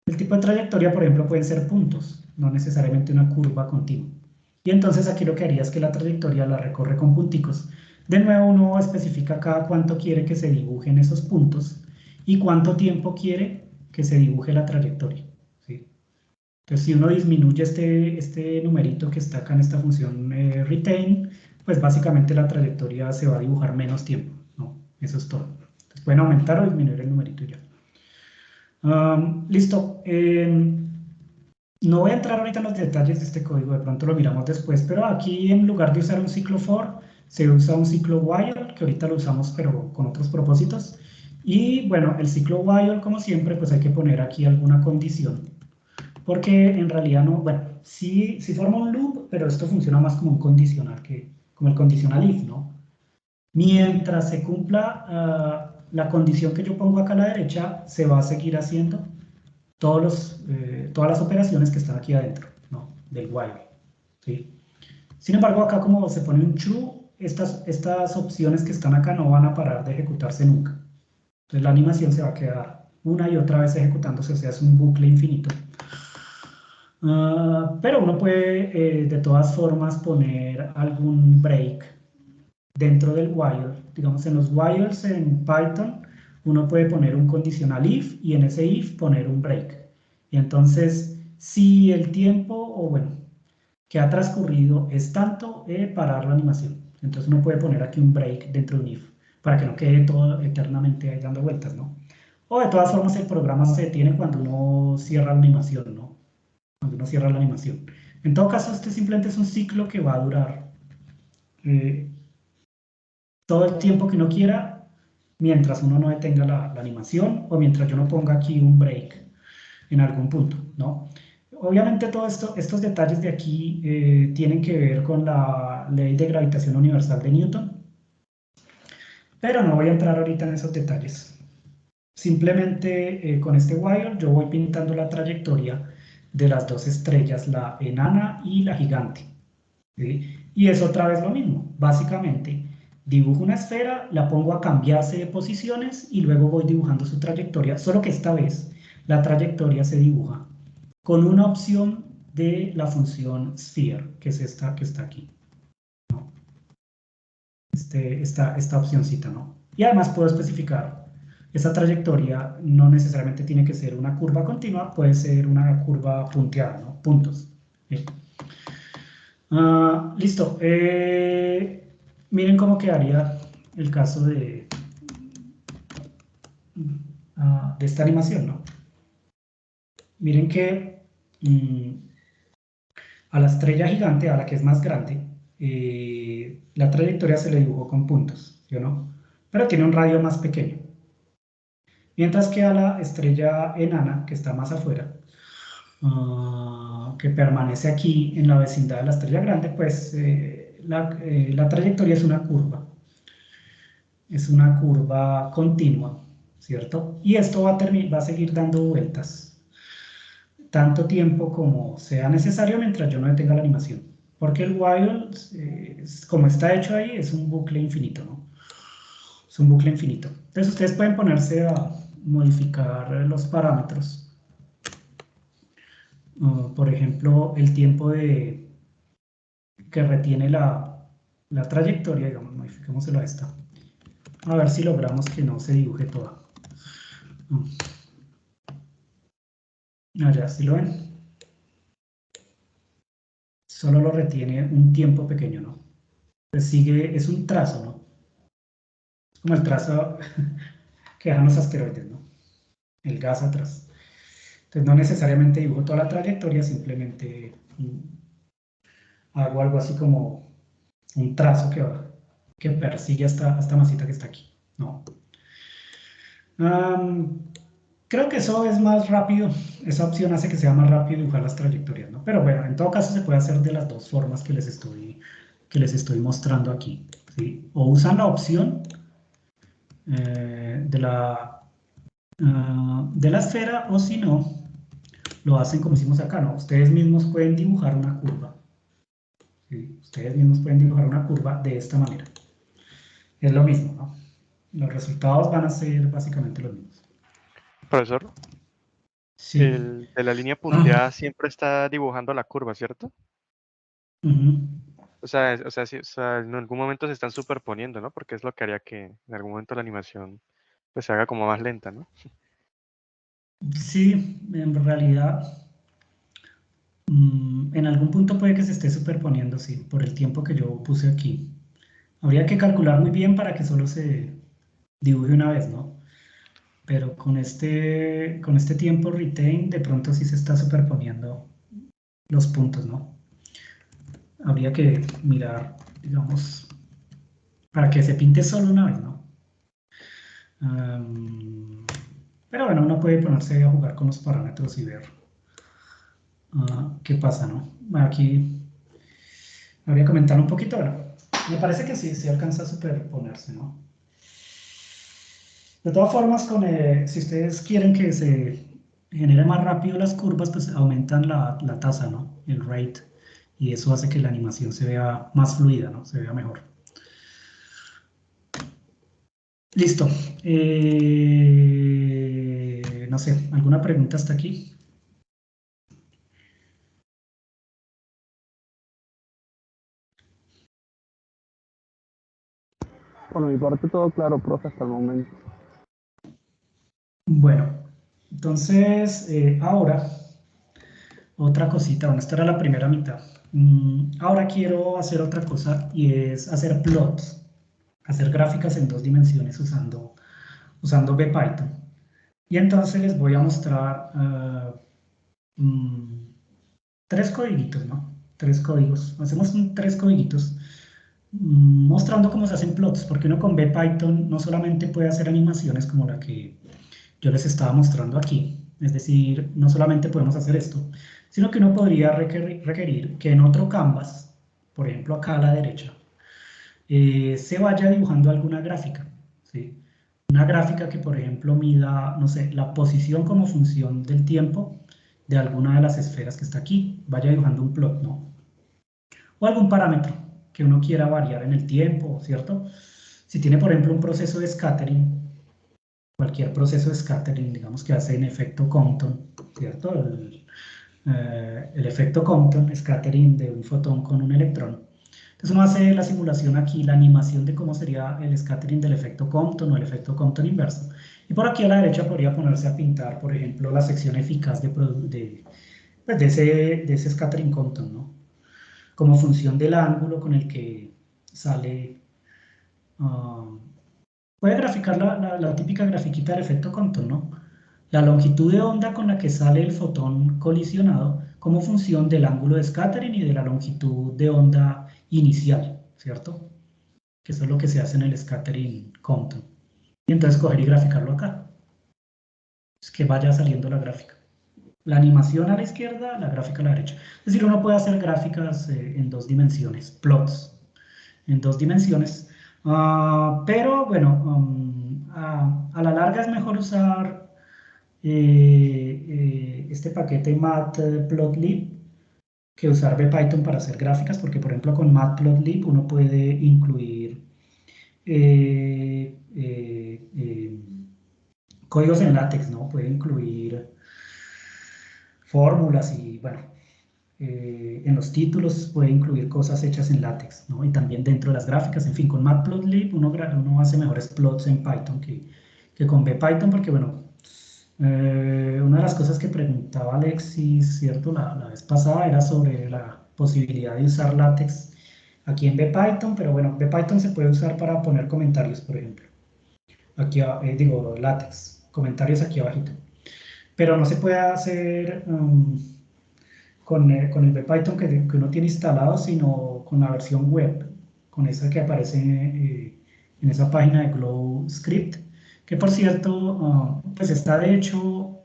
El tipo de trayectoria, por ejemplo, pueden ser puntos, no necesariamente una curva continua. Y entonces aquí lo que haría es que la trayectoria la recorre con punticos. De nuevo uno especifica cada cuánto quiere que se dibujen esos puntos y cuánto tiempo quiere que se dibuje la trayectoria, ¿sí? Entonces si uno disminuye este numerito que está acá en esta función retain, pues básicamente la trayectoria se va a dibujar menos tiempo, ¿no? Eso es todo. Entonces pueden aumentar o disminuir el numerito ya. Listo. No voy a entrar ahorita en los detalles de este código, de pronto lo miramos después, pero aquí en lugar de usar un ciclo for, se usa un ciclo while, que ahorita lo usamos pero con otros propósitos. Y bueno, el ciclo while, como siempre, pues hay que poner aquí alguna condición, porque en realidad no, bueno, sí forma un loop, pero esto funciona más como un condicional, como el condicional if, ¿no? Mientras se cumpla la condición que yo pongo acá a la derecha, se va a seguir haciendo todas las operaciones que están aquí adentro, ¿no? Del while, ¿sí? Sin embargo, acá como se pone un true, estas opciones que están acá no van a parar de ejecutarse nunca. Entonces la animación se va a quedar una y otra vez ejecutándose, o sea, es un bucle infinito. Pero uno puede de todas formas poner algún break dentro del while. Digamos, en los whiles en Python, uno puede poner un condicional if y en ese if poner un break. Y entonces, si el tiempo, o bueno, que ha transcurrido es tanto, parar la animación. Entonces uno puede poner aquí un break dentro de un if, para que no quede todo eternamente ahí dando vueltas, ¿no? O de todas formas el programa se detiene cuando uno cierra la animación, ¿no? Cuando uno cierra la animación. En todo caso, este simplemente es un ciclo que va a durar todo el tiempo que uno quiera, mientras uno no detenga la animación o mientras yo no ponga aquí un break en algún punto, ¿no? Obviamente todos estos detalles de aquí tienen que ver con la ley de gravitación universal de Newton, pero no voy a entrar ahorita en esos detalles. Simplemente con este while yo voy pintando la trayectoria de las dos estrellas, la enana y la gigante, ¿sí? Y es otra vez lo mismo, básicamente dibujo una esfera, la pongo a cambiarse de posiciones y luego voy dibujando su trayectoria, solo que esta vez la trayectoria se dibuja con una opción de la función sphere, que es esta que está aquí, ¿no? Esta opcióncita, ¿no? Y además puedo especificar, esa trayectoria no necesariamente tiene que ser una curva continua, puede ser una curva punteada, ¿no? Puntos. Bien. Listo. miren cómo quedaría el caso de esta animación, ¿no? Miren que a la estrella gigante, a la que es más grande, la trayectoria se le dibujó con puntos, ¿sí o no? Pero tiene un radio más pequeño. Mientras que a la estrella enana, que está más afuera, que permanece aquí en la vecindad de la estrella grande, pues la trayectoria es una curva continua, ¿cierto? Y esto va a seguir dando vueltas tanto tiempo como sea necesario mientras yo no detenga la animación. Porque el while, como está hecho ahí, es un bucle infinito, ¿no? Es un bucle infinito. Entonces ustedes pueden ponerse a modificar los parámetros. Por ejemplo, el tiempo que retiene la trayectoria, digamos, modificémoselo a esta. A ver si logramos que no se dibuje toda. Allá, ¿sí lo ven? Solo lo retiene un tiempo pequeño, ¿no? Pues sigue, es un trazo, ¿no? Es como el trazo que dejan los asteroides, ¿no? El gas atrás. Entonces no necesariamente dibujo toda la trayectoria, simplemente hago algo así como un trazo que persigue a esta masita que está aquí. No. Creo que eso es más rápido, esa opción hace que sea más rápido dibujar las trayectorias, ¿no? Pero bueno, en todo caso se puede hacer de las dos formas que les estoy mostrando aquí, ¿sí? O usan la opción de la esfera, o si no, lo hacen como hicimos acá, ¿no? Ustedes mismos pueden dibujar una curva, ¿sí? Ustedes mismos pueden dibujar una curva de esta manera. Es lo mismo, ¿no? Los resultados van a ser básicamente los mismos. Profesor, Sí. el de la línea punteada siempre está dibujando la curva, ¿cierto? O sea, sí, o sea, en algún momento se están superponiendo, ¿no? Porque es lo que haría que en algún momento la animación pues se haga como más lenta, ¿no? Sí, en realidad, en algún punto puede que se esté superponiendo, sí, por el tiempo que yo puse aquí. Habría que calcular muy bien para que solo se dibuje una vez, ¿no? Pero con este tiempo retain, de pronto sí se está superponiendo los puntos, ¿no? Habría que mirar, digamos, para que se pinte solo una vez, ¿no? Pero bueno, uno puede ponerse a jugar con los parámetros y ver qué pasa, ¿no? Aquí habría que comentar un poquito, bueno, me parece que sí, sí alcanza a superponerse, ¿no? De todas formas, si ustedes quieren que se genere más rápido las curvas, pues aumentan la tasa, ¿no? El rate, y eso hace que la animación se vea más fluida, ¿no? Se vea mejor. Listo. No sé, ¿alguna pregunta hasta aquí? Por mi parte todo claro, profe, hasta el momento. Bueno, entonces ahora otra cosita, bueno, esta era la primera mitad. Ahora quiero hacer otra cosa y es hacer plots, hacer gráficas en 2 dimensiones usando BPython. Y entonces les voy a mostrar 3 códigitos, ¿no? 3 códigos. Hacemos 3 códigitos mostrando cómo se hacen plots, porque uno con BPython no solamente puede hacer animaciones como la que yo les estaba mostrando aquí, es decir, no solamente podemos hacer esto, sino que uno podría requerir que en otro canvas, por ejemplo acá a la derecha, se vaya dibujando alguna gráfica, ¿sí? Una gráfica que, por ejemplo, mida, no sé, la posición como función del tiempo de alguna de las esferas que está aquí, vaya dibujando un plot, ¿no? O algún parámetro que uno quiera variar en el tiempo, ¿cierto? Si tiene, por ejemplo, un proceso de scattering, cualquier proceso de scattering, digamos que hace en efecto Compton, ¿cierto? El efecto Compton, scattering de un fotón con un electrón. Entonces uno hace la simulación aquí, la animación de cómo sería el scattering del efecto Compton o el efecto Compton inverso. Y por aquí a la derecha podría ponerse a pintar, por ejemplo, la sección eficaz pues de ese scattering Compton, ¿no? Como función del ángulo con el que sale puede graficar la típica grafiquita del efecto Compton, ¿no? La longitud de onda con la que sale el fotón colisionado como función del ángulo de scattering y de la longitud de onda inicial, ¿cierto? Que eso es lo que se hace en el scattering Compton. Y entonces coger y graficarlo acá. Es que vaya saliendo la gráfica. La animación a la izquierda, la gráfica a la derecha. Es decir, uno puede hacer gráficas en 2 dimensiones, plots en 2 dimensiones. Pero bueno, a la larga es mejor usar este paquete Matplotlib que usar VPython para hacer gráficas, porque por ejemplo con Matplotlib uno puede incluir códigos en látex, ¿no? Puede incluir fórmulas y bueno, en los títulos puede incluir cosas hechas en látex, ¿no? Y también dentro de las gráficas, en fin, con Matplotlib uno hace mejores plots en Python que con VPython, porque bueno, una de las cosas que preguntaba Alexis, ¿cierto? La vez pasada era sobre la posibilidad de usar látex aquí en VPython, pero bueno, VPython se puede usar para poner comentarios, por ejemplo. Aquí, digo, látex, comentarios aquí abajito. Pero no se puede hacer con el VPython que uno tiene instalado, sino con la versión web, con esa que aparece en esa página de GlowScript, que por cierto, pues está de hecho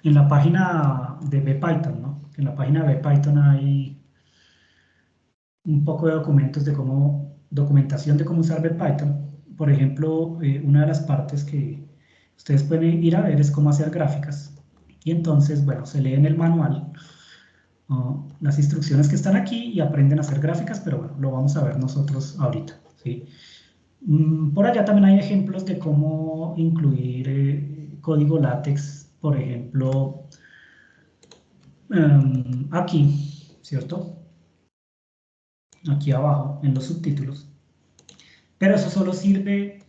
en la página de VPython, ¿no? En la página de VPython hay un poco de documentos de documentación de cómo usar VPython. Por ejemplo, una de las partes que ustedes pueden ir a ver es cómo hacer gráficas. Y entonces, bueno, se leen el manual, las instrucciones que están aquí y aprenden a hacer gráficas, pero bueno, lo vamos a ver nosotros ahorita, ¿sí? Por allá también hay ejemplos de cómo incluir código látex, por ejemplo, aquí, ¿cierto? Aquí abajo, en los subtítulos. Pero eso solo sirve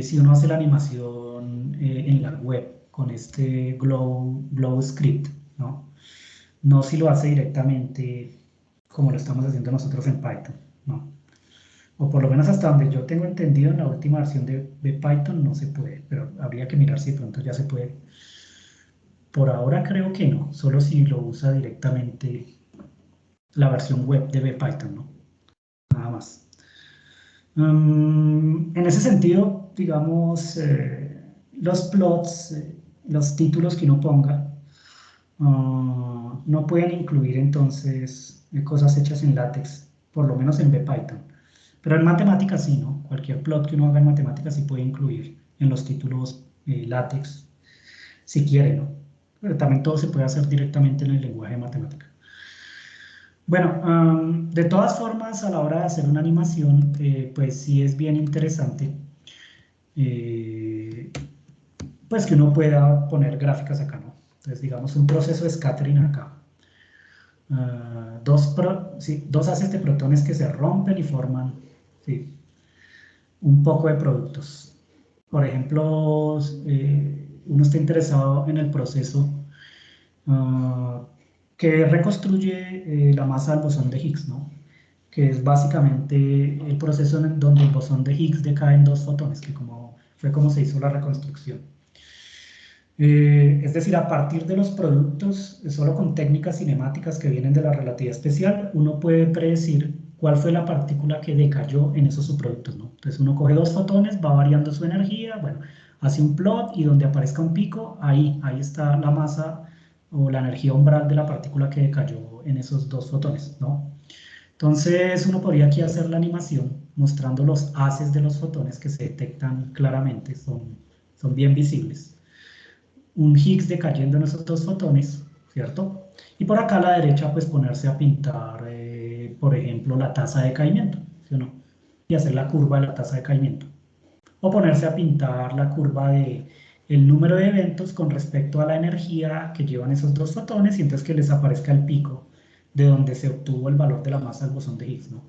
si uno hace la animación en la web con este GlowScript, ¿no? No si lo hace directamente como lo estamos haciendo nosotros en Python, ¿no? O por lo menos hasta donde yo tengo entendido en la última versión de Python no se puede, pero habría que mirar si de pronto ya se puede. Por ahora creo que no, solo si lo usa directamente la versión web de Python, ¿no? Nada más. En ese sentido, digamos, los plots, los títulos que uno ponga, no pueden incluir entonces cosas hechas en látex, por lo menos en VPython. Pero en matemáticas sí, ¿no? Cualquier plot que uno haga en matemáticas sí puede incluir en los títulos látex, si quiere, ¿no? Pero también todo se puede hacer directamente en el lenguaje de matemática. Bueno, de todas formas, a la hora de hacer una animación, pues sí es bien interesante, pues que uno pueda poner gráficas acá, ¿no? Entonces, digamos, un proceso de scattering acá. Dos haces de protones que se rompen y forman, ¿sí?, un poco de productos. Por ejemplo, uno está interesado en el proceso que reconstruye la masa del bosón de Higgs, ¿no? Que es básicamente el proceso en donde el bosón de Higgs decae en 2 fotones, que fue como se hizo la reconstrucción. Es decir, a partir de los productos, solo con técnicas cinemáticas que vienen de la relatividad especial, uno puede predecir cuál fue la partícula que decayó en esos subproductos, ¿no? Entonces uno coge 2 fotones, va variando su energía, bueno, hace un plot y donde aparezca un pico, ahí está la masa o la energía umbral de la partícula que decayó en esos 2 fotones, ¿no? Entonces uno podría aquí hacer la animación mostrando los haces de los fotones que se detectan claramente, son bien visibles. Un Higgs decayendo en esos 2 fotones, ¿cierto? Y por acá a la derecha pues ponerse a pintar, por ejemplo, la tasa de caimiento, ¿sí o no? Y hacer la curva de la tasa de caimiento. O ponerse a pintar la curva de el número de eventos con respecto a la energía que llevan esos 2 fotones y entonces que les aparezca el pico de donde se obtuvo el valor de la masa del bosón de Higgs, ¿no?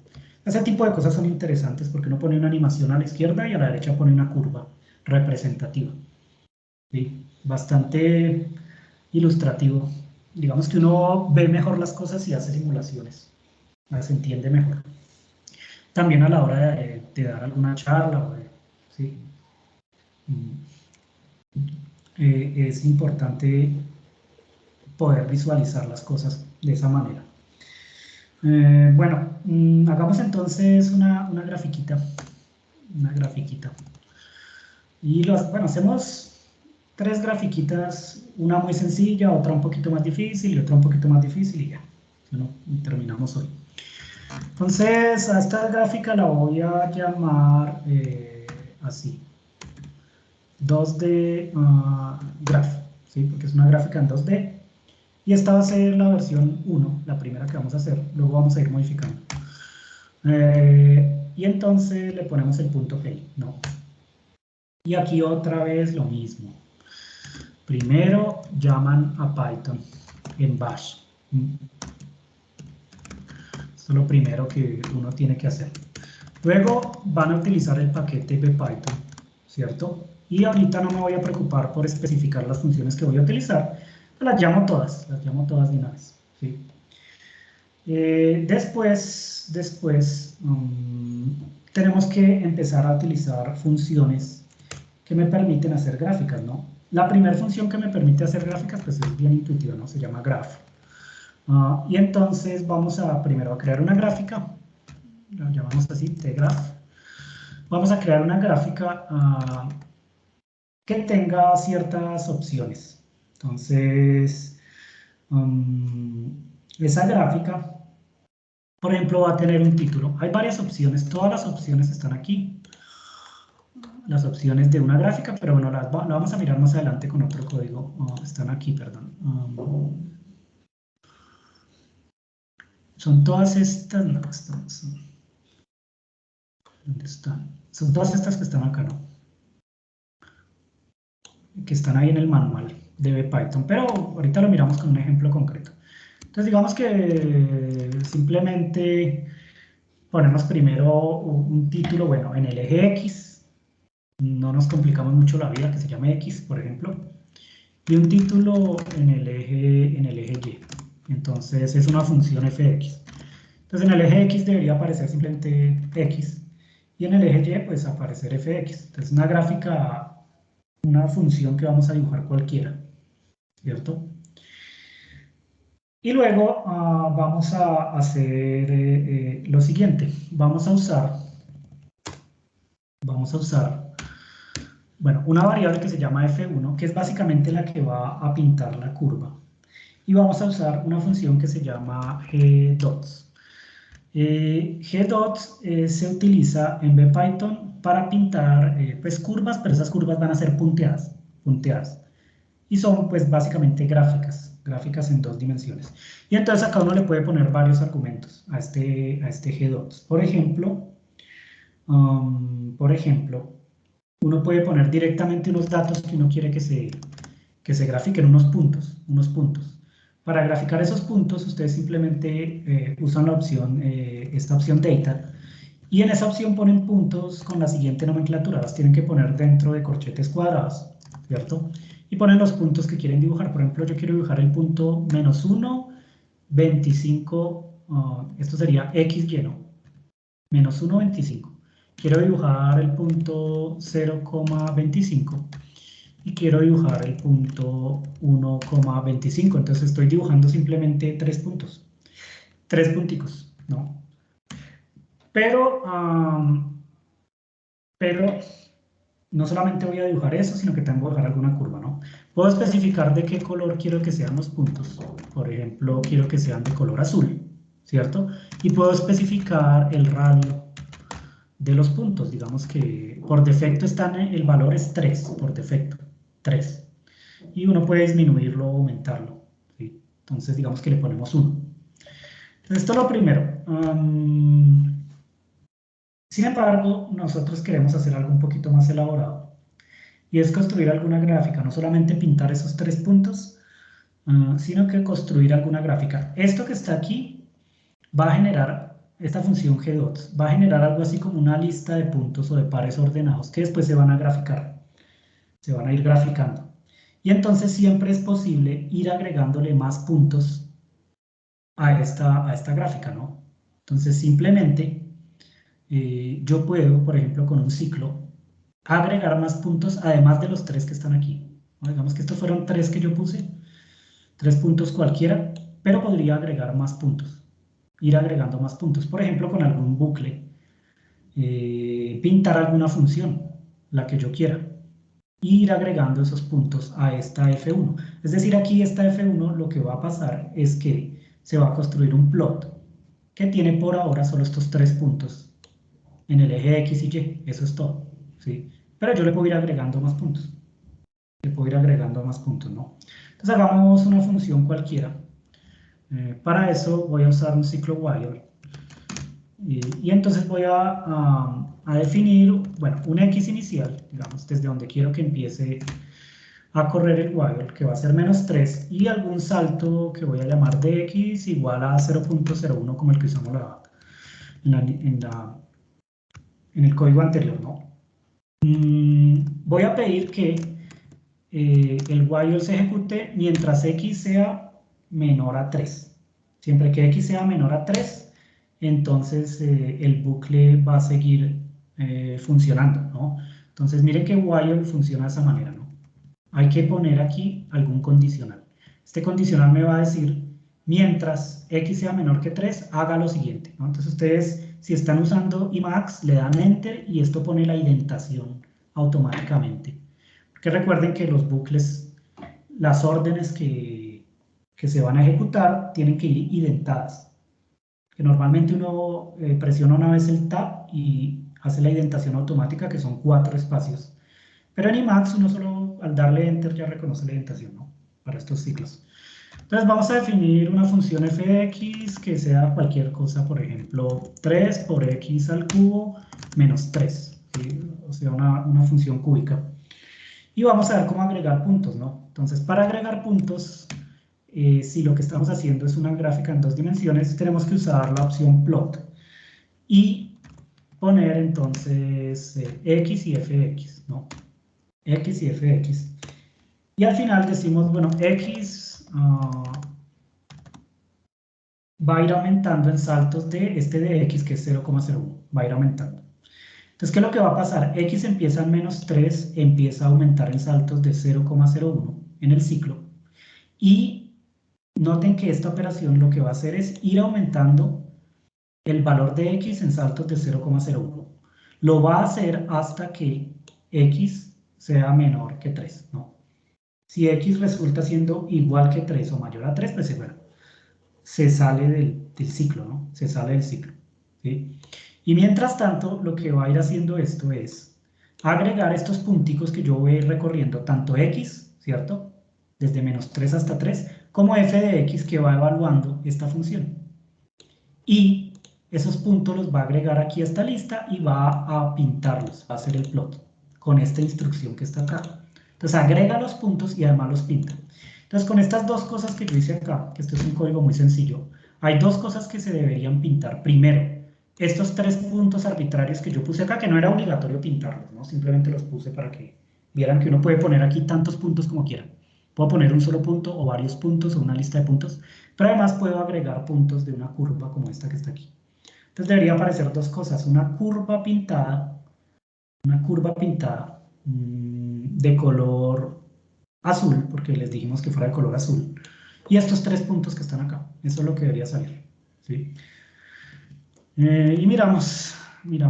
Ese tipo de cosas son interesantes porque uno pone una animación a la izquierda y a la derecha pone una curva representativa, ¿sí? Bastante ilustrativo digamos que uno ve mejor las cosas y hace simulaciones, las entiende mejor. También a la hora de dar alguna charla, ¿sí? Es importante poder visualizar las cosas de esa manera. Bueno, hagamos entonces una grafiquita. Una grafiquita. Y bueno, hacemos 3 grafiquitas, una muy sencilla, otra un poquito más difícil y otra un poquito más difícil y ya. Bueno, terminamos hoy. Entonces, a esta gráfica la voy a llamar así. 2D Graph, ¿sí? Porque es una gráfica en 2D. Y esta va a ser la versión 1, la primera que vamos a hacer. Luego vamos a ir modificando. Y entonces le ponemos el punto G, ¿no? Y aquí otra vez lo mismo. Primero llaman a Python en bash. Esto es lo primero que uno tiene que hacer. Luego van a utilizar el paquete bpython, ¿cierto? Y ahorita no me voy a preocupar por especificar las funciones que voy a utilizar. Las llamo todas de una vez, ¿sí? Después tenemos que empezar a utilizar funciones que me permiten hacer gráficas, ¿no? La primera función que me permite hacer gráficas pues es bien intuitiva, ¿no? Se llama graph. Y entonces vamos primero a crear una gráfica, la llamamos así, tgraph. Vamos a crear una gráfica que tenga ciertas opciones. Entonces, esa gráfica, por ejemplo, va a tener un título. Hay varias opciones, todas las opciones están aquí. Las opciones de una gráfica, pero bueno, la vamos a mirar más adelante con otro código. Están aquí, perdón. Son todas estas, no, ¿dónde están? Son todas estas que están acá, ¿no? Que están ahí en el manual de Python, pero ahorita lo miramos con un ejemplo concreto. Entonces digamos que simplemente ponemos primero un título, bueno, en el eje X, no nos complicamos mucho la vida, que se llame X, por ejemplo, y un título en el eje Y. Entonces es una función fx. Entonces en el eje X debería aparecer simplemente X, y en el eje Y pues aparecer fx. Entonces una gráfica, una función que vamos a dibujar cualquiera, ¿cierto? Y luego vamos a hacer lo siguiente. Vamos a usar, bueno, una variable que se llama f1, que es básicamente la que va a pintar la curva. Y vamos a usar una función que se llama gdots. Gdots se utiliza en bpython para pintar pues curvas, pero esas curvas van a ser punteadas. Y son pues básicamente gráficas en 2 dimensiones. Y entonces acá uno le puede poner varios argumentos a este gdots. Por ejemplo, uno puede poner directamente unos datos que uno quiere que se grafiquen, unos puntos. Para graficar esos puntos, ustedes simplemente usan la opción, esta opción data, y en esa opción ponen puntos con la siguiente nomenclatura. Las tienen que poner dentro de corchetes cuadrados, ¿cierto? Y ponen los puntos que quieren dibujar. Por ejemplo, yo quiero dibujar el punto -1, 25, esto sería x lleno, -1, 25. Quiero dibujar el punto 0,25 y quiero dibujar el punto 1,25. Entonces estoy dibujando simplemente 3 puntos, 3 punticos, ¿no? Pero no solamente voy a dibujar eso, sino que tengo que dibujar alguna curva, ¿no? Puedo especificar de qué color quiero que sean los puntos. Por ejemplo, quiero que sean de color azul, ¿cierto? Y puedo especificar el radio de los puntos. Digamos que por defecto el valor es 3, por defecto, 3. Y uno puede disminuirlo o aumentarlo, ¿sí? Entonces digamos que le ponemos 1. Entonces esto es lo primero. Sin embargo, nosotros queremos hacer algo un poquito más elaborado, y es construir alguna gráfica, no solamente pintar esos 3 puntos, sino que construir alguna gráfica. Esto que está aquí va a generar, esta función gdots, va a generar algo así como una lista de puntos o de pares ordenados que después se van a graficar, se van a ir graficando. Y entonces siempre es posible ir agregándole más puntos a esta gráfica, ¿no? Entonces simplemente yo puedo, por ejemplo, con un ciclo, agregar más puntos además de los 3 que están aquí, ¿no? Digamos que estos fueron 3 que yo puse, 3 puntos cualquiera, pero podría agregar más puntos, ir agregando más puntos, por ejemplo, con algún bucle, pintar alguna función, la que yo quiera, y ir agregando esos puntos a esta F1. Es decir, aquí esta F1 lo que va a pasar es que se va a construir un plot que tiene por ahora solo estos 3 puntos en el eje X y Y, eso es todo, ¿sí? Pero yo le puedo ir agregando más puntos, le puedo ir agregando más puntos, ¿no? Entonces hagamos una función cualquiera. Para eso voy a usar un ciclo while y entonces voy a definir, bueno, un X inicial, digamos, desde donde quiero que empiece a correr el while, que va a ser -3, y algún salto que voy a llamar de X igual a 0.01, como el que usamos en el código anterior, ¿no? Voy a pedir que el while se ejecute mientras X sea menor a 3. Siempre que X sea menor a 3, entonces el bucle va a seguir funcionando, ¿no? Entonces miren que while funciona de esa manera, ¿no? Hay que poner aquí algún condicional. Este condicional me va a decir, mientras X sea menor que 3, haga lo siguiente, ¿no? Entonces ustedes, si están usando Emacs, le dan Enter y esto pone la indentación automáticamente. Porque recuerden que los bucles, las órdenes que se van a ejecutar, tienen que ir indentadas. Que normalmente uno presiona una vez el Tab y hace la indentación automática, que son 4 espacios. Pero en Emacs uno solo al darle Enter ya reconoce la indentación, ¿no? Para estos ciclos. Entonces vamos a definir una función f de x que sea cualquier cosa, por ejemplo, 3 por x al cubo menos 3, ¿sí? O sea, una función cúbica. Y vamos a ver cómo agregar puntos, ¿no? Entonces, para agregar puntos, si lo que estamos haciendo es una gráfica en 2 dimensiones, tenemos que usar la opción plot y poner entonces x y f de x, ¿no? X y f de x. Y al final decimos, bueno, x va a ir aumentando en saltos de este de x, que es 0,01, va a ir aumentando. Entonces, ¿qué es lo que va a pasar? X empieza en -3, empieza a aumentar en saltos de 0,01 en el ciclo. Y noten que esta operación lo que va a hacer es ir aumentando el valor de x en saltos de 0,01. Lo va a hacer hasta que x sea menor que 3, ¿no? Si x resulta siendo igual que 3 o mayor a 3, pues bueno, se sale del ciclo, ¿no? Se sale del ciclo, ¿sí? Y mientras tanto, lo que va a ir haciendo esto es agregar estos punticos que yo voy a ir recorriendo, tanto x, ¿cierto? Desde -3 hasta 3, como f de x que va evaluando esta función. Y esos puntos los va a agregar aquí a esta lista y va a pintarlos, va a hacer el plot con esta instrucción que está acá. Entonces agrega los puntos y además los pinta. Entonces con estas dos cosas que yo hice acá, que esto es un código muy sencillo, hay dos cosas que se deberían pintar. Primero, estos 3 puntos arbitrarios que yo puse acá, que no era obligatorio pintarlos, ¿no? Simplemente los puse para que vieran que uno puede poner aquí tantos puntos como quiera. Puedo poner un solo punto o varios puntos o una lista de puntos, pero además puedo agregar puntos de una curva como esta que está aquí. Entonces debería aparecer dos cosas, una curva pintada de color azul, porque les dijimos que fuera de color azul, y estos 3 puntos que están acá, eso es lo que debería salir, ¿sí? Y miramos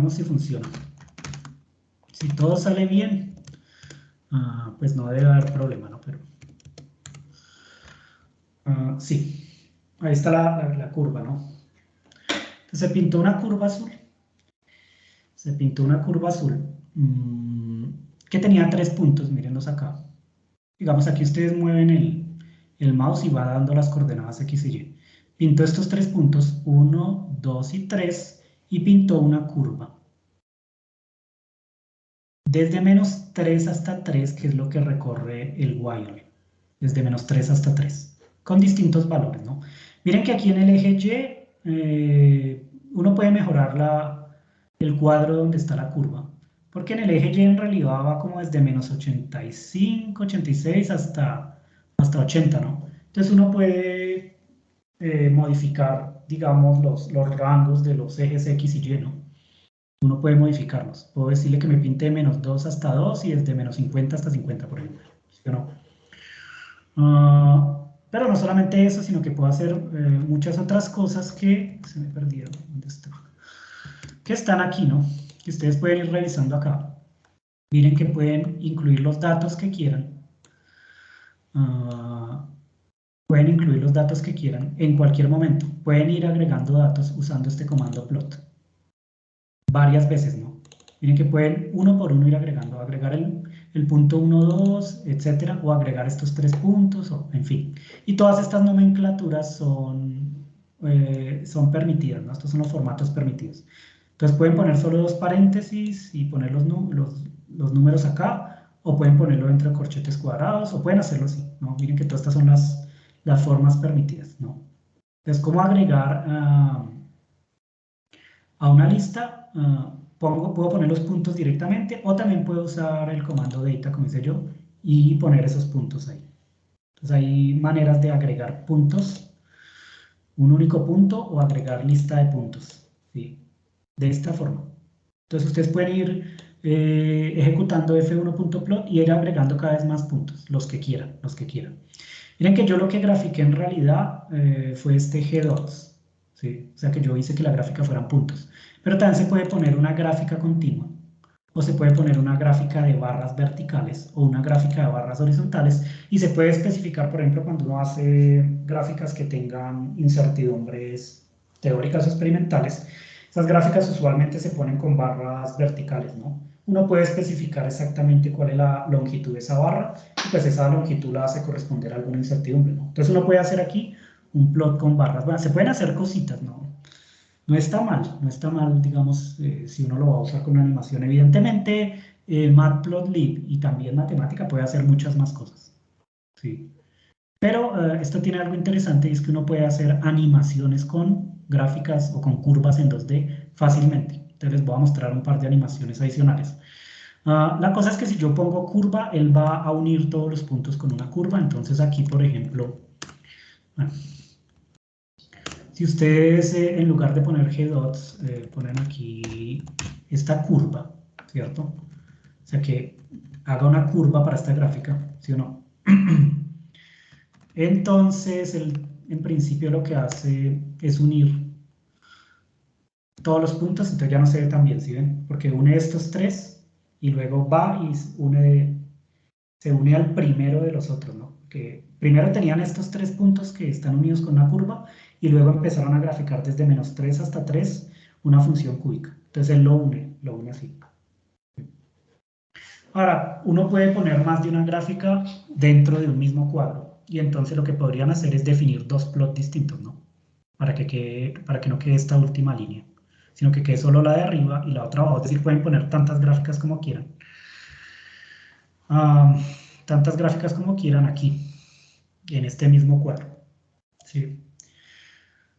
si funciona. Si todo sale bien, pues no debe haber problema, ¿no? Pero sí, ahí está la curva, ¿no? Entonces se pintó una curva azul. Que tenía 3 puntos, mírenlos acá. Digamos, aquí ustedes mueven el mouse y va dando las coordenadas X y Y. Pintó estos 3 puntos, 1, 2 y 3, y pintó una curva. Desde -3 hasta 3, que es lo que recorre el while. Desde -3 hasta 3, con distintos valores, ¿no? Miren que aquí en el eje Y, uno puede mejorar el cuadro donde está la curva, porque en el eje Y en realidad va como desde menos 85, 86 hasta 80, ¿no? Entonces uno puede modificar, digamos, los rangos de los ejes X y Y, ¿no? Uno puede modificarlos. Puedo decirle que me pinte de menos 2 hasta 2 y desde menos 50 hasta 50, por ejemplo. ¿Sí o no? Pero no solamente eso, sino que puedo hacer muchas otras cosas que se me perdieron. ¿Dónde está? Que están aquí, ¿no? Que ustedes pueden ir revisando acá. Miren que pueden incluir los datos que quieran. Pueden incluir los datos que quieran en cualquier momento. Pueden ir agregando datos usando este comando plot. Varias veces, ¿no? Miren que pueden uno por uno ir agregando. Agregar el punto 1, 2, etcétera. O agregar estos 3 puntos, o, en fin. Y todas estas nomenclaturas son permitidas, ¿no? Estos son los formatos permitidos. Entonces pueden poner solo 2 paréntesis y poner los números acá, o pueden ponerlo dentro de corchetes cuadrados, o pueden hacerlo así, ¿no? Miren que todas estas son las formas permitidas, ¿no? Entonces, ¿cómo agregar a una lista? Puedo poner los puntos directamente, o también puedo usar el comando data, como hice yo, y poner esos puntos ahí. Entonces, hay maneras de agregar puntos, un único punto, o agregar lista de puntos, ¿sí? De esta forma. Entonces ustedes pueden ir ejecutando f1.plot y ir agregando cada vez más puntos, los que quieran, Miren que yo lo que grafiqué en realidad fue este G2, ¿sí? O sea que yo hice que la gráfica fueran puntos. Pero también se puede poner una gráfica continua, o se puede poner una gráfica de barras verticales, o una gráfica de barras horizontales, y se puede especificar, por ejemplo, cuando uno hace gráficas que tengan incertidumbres teóricas o experimentales. Esas gráficas usualmente se ponen con barras verticales, ¿no? Uno puede especificar exactamente cuál es la longitud de esa barra, y pues esa longitud la hace corresponder a alguna incertidumbre, ¿no? Entonces uno puede hacer aquí un plot con barras. Bueno, se pueden hacer cositas, ¿no? No está mal, digamos, si uno lo va a usar con una animación. Evidentemente, Matplotlib y también matemática puede hacer muchas más cosas, ¿sí? Pero esto tiene algo interesante, y es que uno puede hacer animaciones con gráficas o con curvas en 2D fácilmente. Entonces les voy a mostrar un par de animaciones adicionales. La cosa es que si yo pongo curva, él va a unir todos los puntos con una curva. Entonces aquí, por ejemplo, bueno, si ustedes en lugar de poner G-dots, ponen aquí esta curva, ¿cierto? O sea que haga una curva para esta gráfica, ¿sí o no? Entonces, en principio lo que hace es unir todos los puntos, entonces ya no se ve tan bien, ¿sí ven? Porque une estos 3 y luego va y se une al primero de los otros, ¿no? Que primero tenían estos 3 puntos que están unidos con una curva, y luego empezaron a graficar desde menos 3 hasta 3 una función cúbica. Entonces él lo une así. Ahora, uno puede poner más de una gráfica dentro de un mismo cuadro, y entonces lo que podrían hacer es definir 2 plots distintos, ¿no? Para que no quede esta última línea, sino que quede solo la de arriba y la otra abajo. Es decir, pueden poner tantas gráficas como quieran. Tantas gráficas como quieran aquí, en este mismo cuadro. ¿Sí?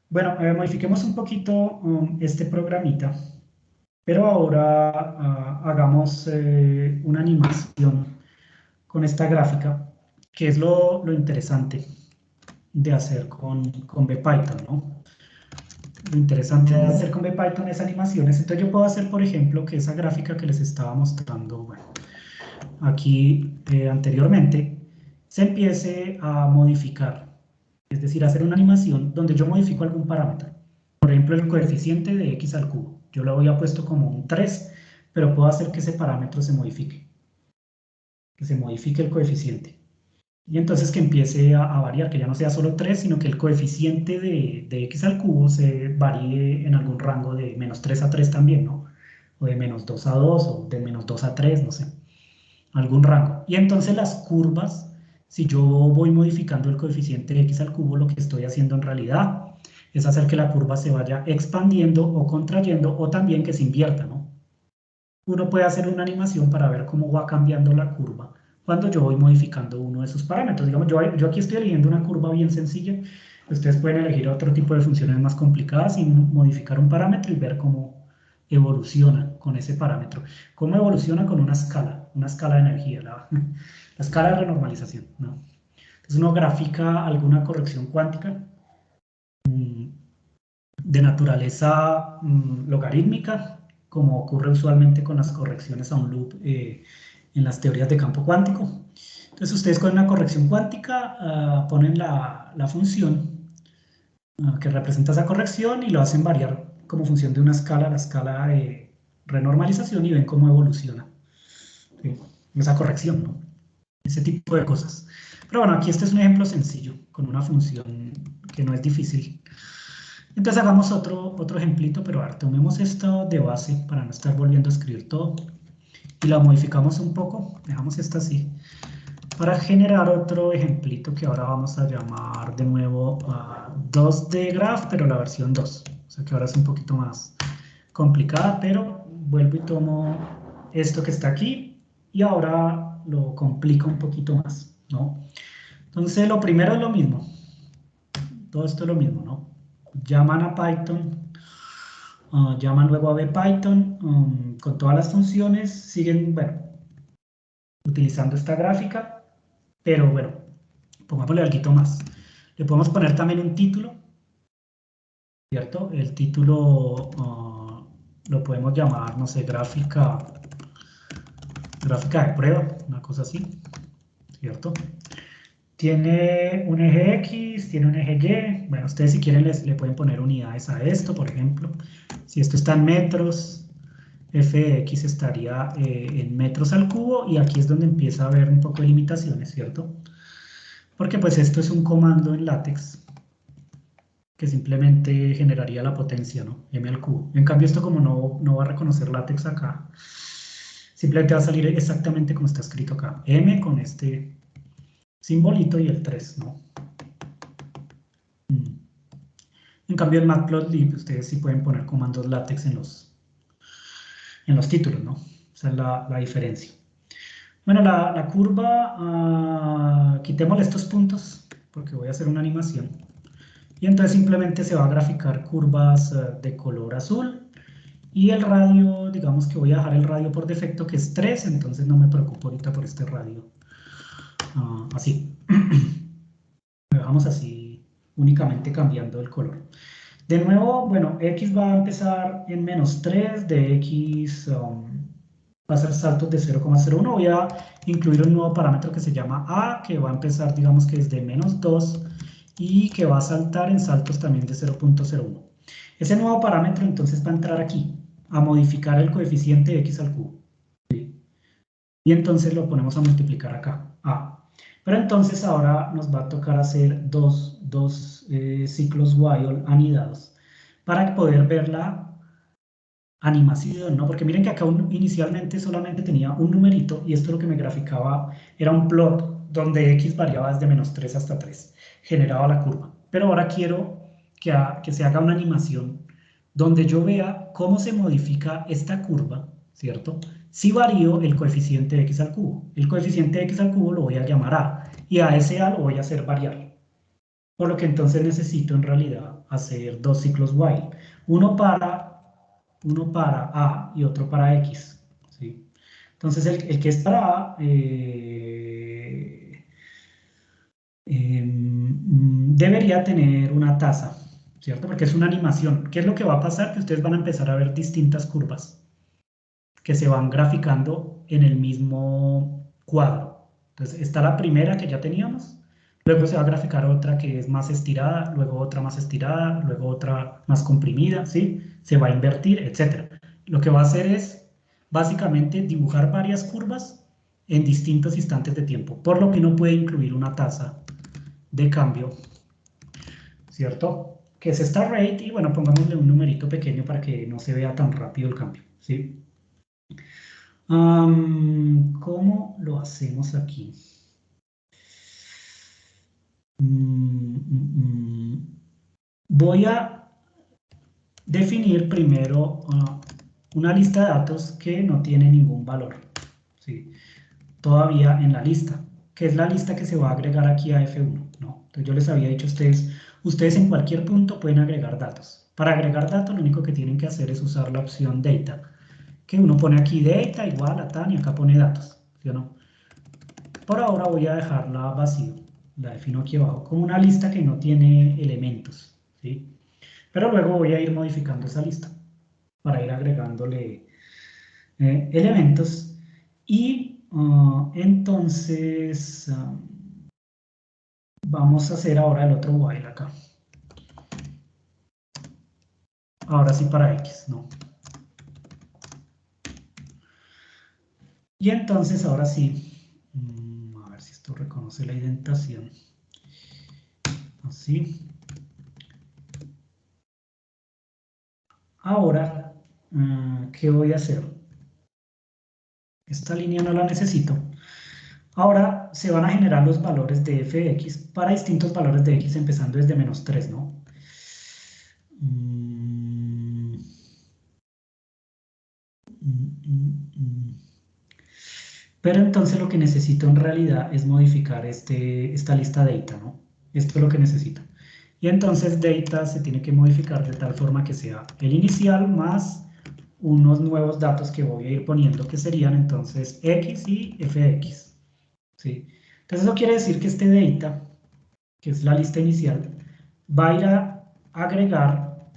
Bueno, modifiquemos un poquito este programita, pero ahora hagamos una animación con esta gráfica, que es lo interesante de hacer con BPython, ¿no? Lo interesante de hacer con BPython es animaciones. Entonces yo puedo hacer, por ejemplo, que esa gráfica que les estaba mostrando, bueno, aquí anteriormente, se empiece a modificar. Es decir, hacer una animación donde yo modifico algún parámetro. Por ejemplo, el coeficiente de x al cubo. Yo lo había puesto como un 3, pero puedo hacer que ese parámetro se modifique. Que se modifique el coeficiente. Y entonces que empiece a variar, que ya no sea solo 3, sino que el coeficiente de x al cubo se varíe en algún rango de menos 3 a 3 también, ¿no? O de menos 2 a 2, o de menos 2 a 3, no sé. Algún rango. Y entonces las curvas, si yo voy modificando el coeficiente de x al cubo, lo que estoy haciendo en realidad es hacer que la curva se vaya expandiendo o contrayendo, o también que se invierta, ¿no? Uno puede hacer una animación para ver cómo va cambiando la curva cuando yo voy modificando uno de sus parámetros. Digamos, yo aquí estoy eligiendo una curva bien sencilla. Ustedes pueden elegir otro tipo de funciones más complicadas y modificar un parámetro y ver cómo evoluciona con ese parámetro. ¿Cómo evoluciona? Con una escala de energía, la escala de renormalización, ¿no? Entonces uno grafica alguna corrección cuántica de naturaleza logarítmica, como ocurre usualmente con las correcciones a un loop en las teorías de campo cuántico. Entonces ustedes con una corrección cuántica ponen la función que representa esa corrección y lo hacen variar como función de una escala, la escala de renormalización, y ven cómo evoluciona, ¿sí?, esa corrección, ¿no? Ese tipo de cosas. Pero bueno, aquí este es un ejemplo sencillo, con una función que no es difícil. Entonces hagamos otro ejemplito, pero ahora tomemos esto de base para no estar volviendo a escribir todo. Y la modificamos un poco, dejamos esta así, para generar otro ejemplito que ahora vamos a llamar de nuevo 2D Graph, pero la versión 2. O sea que ahora es un poquito más complicada, pero vuelvo y tomo esto que está aquí y ahora lo complico un poquito más, ¿no? Entonces lo primero es lo mismo. Todo esto es lo mismo, ¿no? Llaman a Python, llaman luego a BPython con todas las funciones, siguen, bueno, utilizando esta gráfica, pero bueno, pongámosle algo más. Le podemos poner también un título, ¿cierto? El título lo podemos llamar, no sé, gráfica de prueba, una cosa así, ¿cierto? Tiene un eje X, tiene un eje Y. Bueno, ustedes si quieren le pueden poner unidades a esto, por ejemplo. Si esto está en metros, f de x estaría en metros al cubo, y aquí es donde empieza a haber un poco de limitaciones, ¿cierto? Porque pues esto es un comando en LaTeX que simplemente generaría la potencia, ¿no? M al cubo. En cambio esto, como no va a reconocer LaTeX acá, simplemente va a salir exactamente como está escrito acá. M con este simbolito y el 3, ¿no? En cambio en Matplotlib ustedes sí pueden poner comandos LaTeX en los títulos, ¿no? Esa es la diferencia. Bueno, la curva, quitémosle estos puntos porque voy a hacer una animación. Y entonces simplemente se va a graficar curvas de color azul. Y el radio, digamos que voy a dejar el radio por defecto, que es 3, entonces no me preocupo ahorita por este radio. Así. Lo dejamos así, únicamente cambiando el color. De nuevo, bueno, x va a empezar en -3, de x va a ser saltos de 0,01. Voy a incluir un nuevo parámetro que se llama a, que va a empezar, digamos que desde -2, y que va a saltar en saltos también de 0,01. Ese nuevo parámetro entonces va a entrar aquí, a modificar el coeficiente de x al cubo. ¿Sí? Y entonces lo ponemos a multiplicar acá, a. Pero entonces ahora nos va a tocar hacer dos ciclos while anidados para poder ver la animación, ¿no? Porque miren que acá inicialmente solamente tenía un numerito, y esto lo que me graficaba era un plot donde x variaba desde -3 hasta 3, generaba la curva. Pero ahora quiero que se haga una animación donde yo vea cómo se modifica esta curva, ¿cierto? Si varío el coeficiente de x al cubo. El coeficiente de x al cubo lo voy a llamar a, y a ese a lo voy a hacer variar. Por lo que entonces necesito en realidad hacer dos ciclos while. Uno para a y otro para x, ¿sí? Entonces el que es para a debería tener una tasa, ¿cierto? Porque es una animación. ¿Qué es lo que va a pasar? Que ustedes van a empezar a ver distintas curvas que se van graficando en el mismo cuadro. Entonces está la primera que ya teníamos, luego se va a graficar otra que es más estirada, luego otra más estirada, luego otra más comprimida, ¿sí? Se va a invertir, etc. Lo que va a hacer es básicamente dibujar varias curvas en distintos instantes de tiempo, por lo que no puede incluir una tasa de cambio, ¿cierto? Que es esta rate, y bueno, pongámosle un numerito pequeño para que no se vea tan rápido el cambio, ¿sí? ¿Cómo lo hacemos aquí? Voy a definir primero una lista de datos que no tiene ningún valor, ¿sí? Todavía en la lista, que es la lista que se va a agregar aquí a F1, ¿no? Entonces yo les había dicho a ustedes en cualquier punto pueden agregar datos. Para agregar datos, lo único que tienen que hacer es usar la opción Data, que uno pone aquí Data igual a tan y acá pone datos, ¿sí o no? Por ahora voy a dejarla vacío, la defino aquí abajo como una lista que no tiene elementos, ¿sí? Pero luego voy a ir modificando esa lista para ir agregándole elementos y entonces vamos a hacer ahora el otro while acá. Ahora sí para X, ¿no? Y entonces ahora sí, a ver si esto reconoce la indentación. Así. Ahora, ¿qué voy a hacer? Esta línea no la necesito. Ahora se van a generar los valores de f de x para distintos valores de x empezando desde -3, ¿no? Pero entonces lo que necesito en realidad es modificar esta lista data, ¿no? Esto es lo que necesito. Y entonces data se tiene que modificar de tal forma que sea el inicial más unos nuevos datos que voy a ir poniendo, que serían entonces x y f de x, ¿sí? Entonces eso quiere decir que este data, que es la lista inicial, va a ir a agregar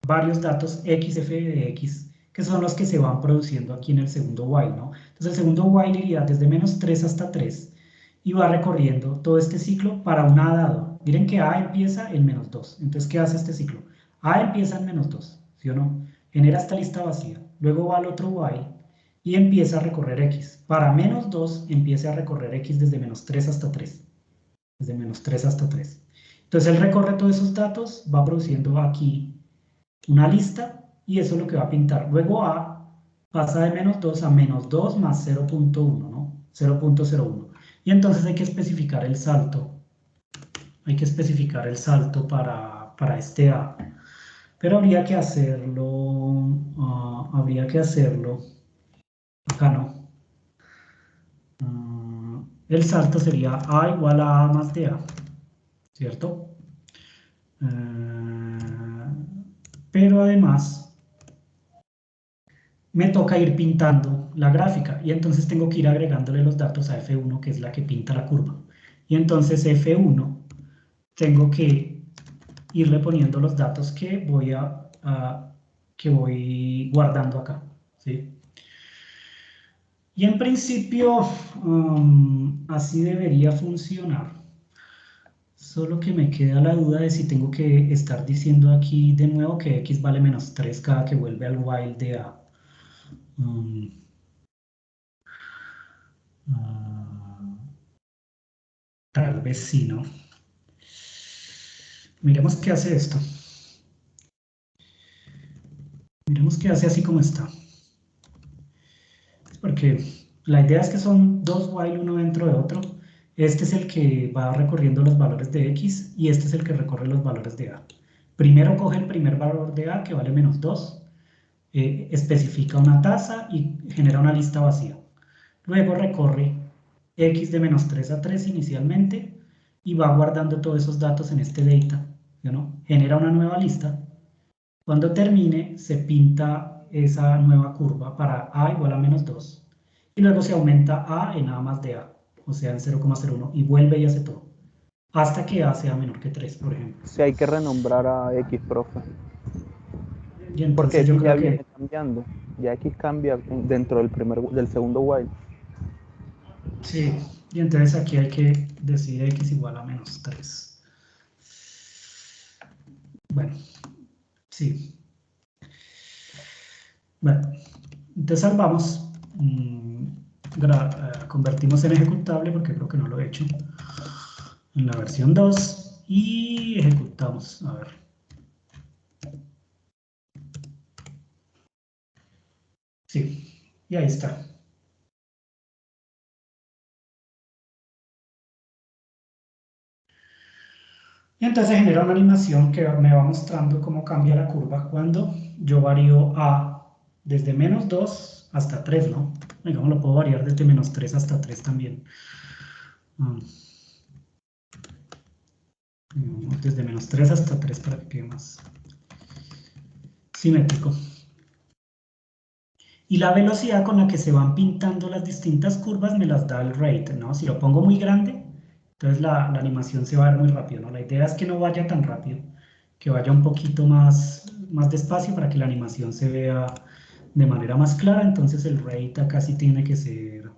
varios datos x, f de x, que son los que se van produciendo aquí en el segundo while, ¿no? Entonces el segundo while iría desde -3 hasta 3 y va recorriendo todo este ciclo para un A dado. Miren que A empieza en -2. Entonces, ¿qué hace este ciclo? A empieza en -2, ¿sí o no? Genera esta lista vacía. Luego va al otro while y empieza a recorrer x. Para -2 empieza a recorrer x desde -3 hasta 3. Desde -3 hasta 3. Entonces, él recorre todos esos datos, va produciendo aquí una lista y eso es lo que va a pintar. Luego A pasa de -2 a -2 más 0.1, ¿no? 0.01. Y entonces hay que especificar el salto. Hay que especificar el salto para este A. Pero habría que hacerlo, acá no. El salto sería A igual a A más de A, ¿cierto? Pero además me toca ir pintando la gráfica y entonces tengo que ir agregándole los datos a F1, que es la que pinta la curva. Y entonces F1 tengo que irle poniendo los datos que voy guardando acá, ¿sí? Y en principio así debería funcionar. Solo que me queda la duda de si tengo que estar diciendo aquí de nuevo que x vale -3 cada que vuelve al while de A. Tal vez sí, ¿no? Miremos qué hace esto. Miremos qué hace así como está. Porque la idea es que son dos while uno dentro de otro. Este es el que va recorriendo los valores de x y este es el que recorre los valores de A. Primero coge el primer valor de A, que vale -2, especifica una tasa y genera una lista vacía. Luego recorre x de -3 a 3 inicialmente y va guardando todos esos datos en este data, ¿no? Genera una nueva lista. Cuando termine, se pinta esa nueva curva para A igual a -2 y luego se aumenta A en A más de A, o sea, en 0,01 y vuelve y hace todo, hasta que A sea menor que 3, por ejemplo. Si hay que renombrar a X, profe. Y Porque entonces yo X ya creo viene que cambiando. Ya X cambia dentro del segundo while. sí, y entonces aquí hay que decir X igual a -3. Bueno, sí. Bueno, entonces salvamos, convertimos en ejecutable porque creo que no lo he hecho, en la versión 2 y ejecutamos, a ver. Sí, y ahí está. Y entonces genera una animación que me va mostrando cómo cambia la curva cuando yo varío A desde -2 hasta 3, ¿no? Digamos, lo puedo variar desde -3 hasta 3 también. Desde -3 hasta 3 para que quede más. simétrico. Y la velocidad con la que se van pintando las distintas curvas me las da el rate, ¿no? Si lo pongo muy grande, entonces la animación se va a ver muy rápido, ¿no? La idea es que no vaya tan rápido, que vaya un poquito más despacio para que la animación se vea de manera más clara. Entonces el rate acá sí tiene que ser,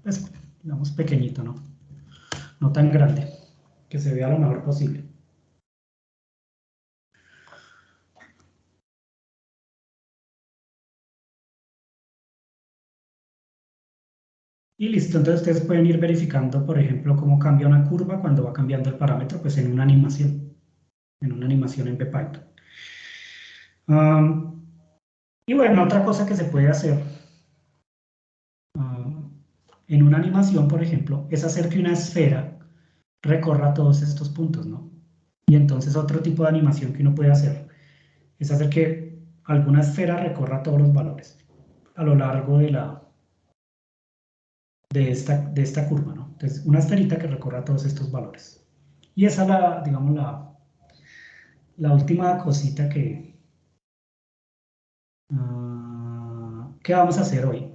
pues, digamos, pequeñito, ¿no? No tan grande, que se vea lo mejor posible. Y listo, entonces ustedes pueden ir verificando, por ejemplo, cómo cambia una curva cuando va cambiando el parámetro, pues en una animación en PPython. Y bueno, otra cosa que se puede hacer en una animación, por ejemplo, es hacer que una esfera recorra todos estos puntos, ¿no? Y entonces otro tipo de animación que uno puede hacer es hacer que alguna esfera recorra todos los valores a lo largo de esta curva, ¿no? Entonces, una esferita que recorra todos estos valores. Y esa es digamos, la última cosita que vamos a hacer hoy,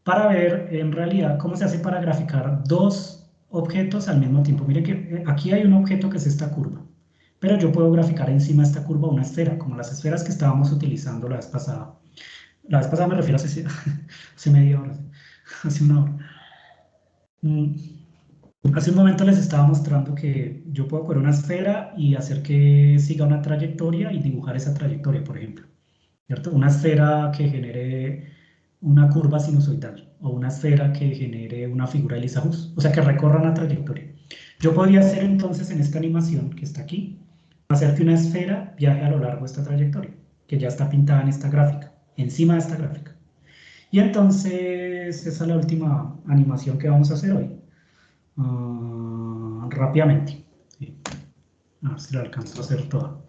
para ver en realidad cómo se hace para graficar dos objetos al mismo tiempo. Miren que aquí hay un objeto que es esta curva, pero yo puedo graficar encima de esta curva una esfera, como las esferas que estábamos utilizando la vez pasada. La vez pasada me refiero a hace media hora, hace una hora. Hace un momento les estaba mostrando que yo puedo coger una esfera y hacer que siga una trayectoria y dibujar esa trayectoria, por ejemplo, ¿cierto? Una esfera que genere una curva sinusoidal o una esfera que genere una figura de Lissajous, o sea, que recorra una trayectoria. Yo podría hacer entonces en esta animación que está aquí, hacer que una esfera viaje a lo largo de esta trayectoria, que ya está pintada en esta gráfica, encima de esta gráfica. Y entonces esa es la última animación que vamos a hacer hoy. Rápidamente. Sí. A ver si lo alcanzo a hacer todo.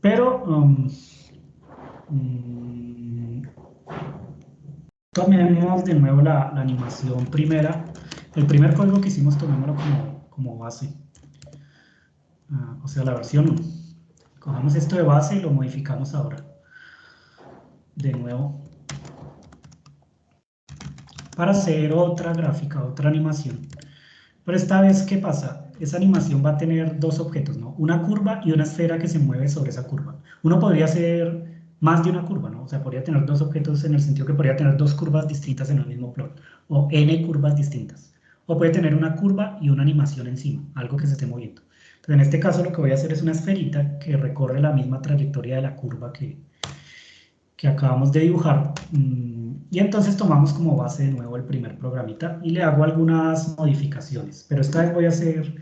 Pero tomemos de nuevo la animación primera. El primer código que hicimos, tomémoslo como base. O sea, la versión 1. Cogamos esto de base y lo modificamos ahora. De nuevo. Para hacer otra gráfica, otra animación. Pero esta vez, ¿qué pasa? Esa animación va a tener dos objetos, ¿no? Una curva y una esfera que se mueve sobre esa curva. Uno podría hacer más de una curva, ¿no? O sea, podría tener dos objetos en el sentido que podría tener dos curvas distintas en el mismo plot, o n curvas distintas. O puede tener una curva y una animación encima, algo que se esté moviendo. Entonces, en este caso lo que voy a hacer es una esferita que recorre la misma trayectoria de la curva que acabamos de dibujar. Y entonces tomamos como base de nuevo el primer programita y le hago algunas modificaciones, pero esta vez voy a ser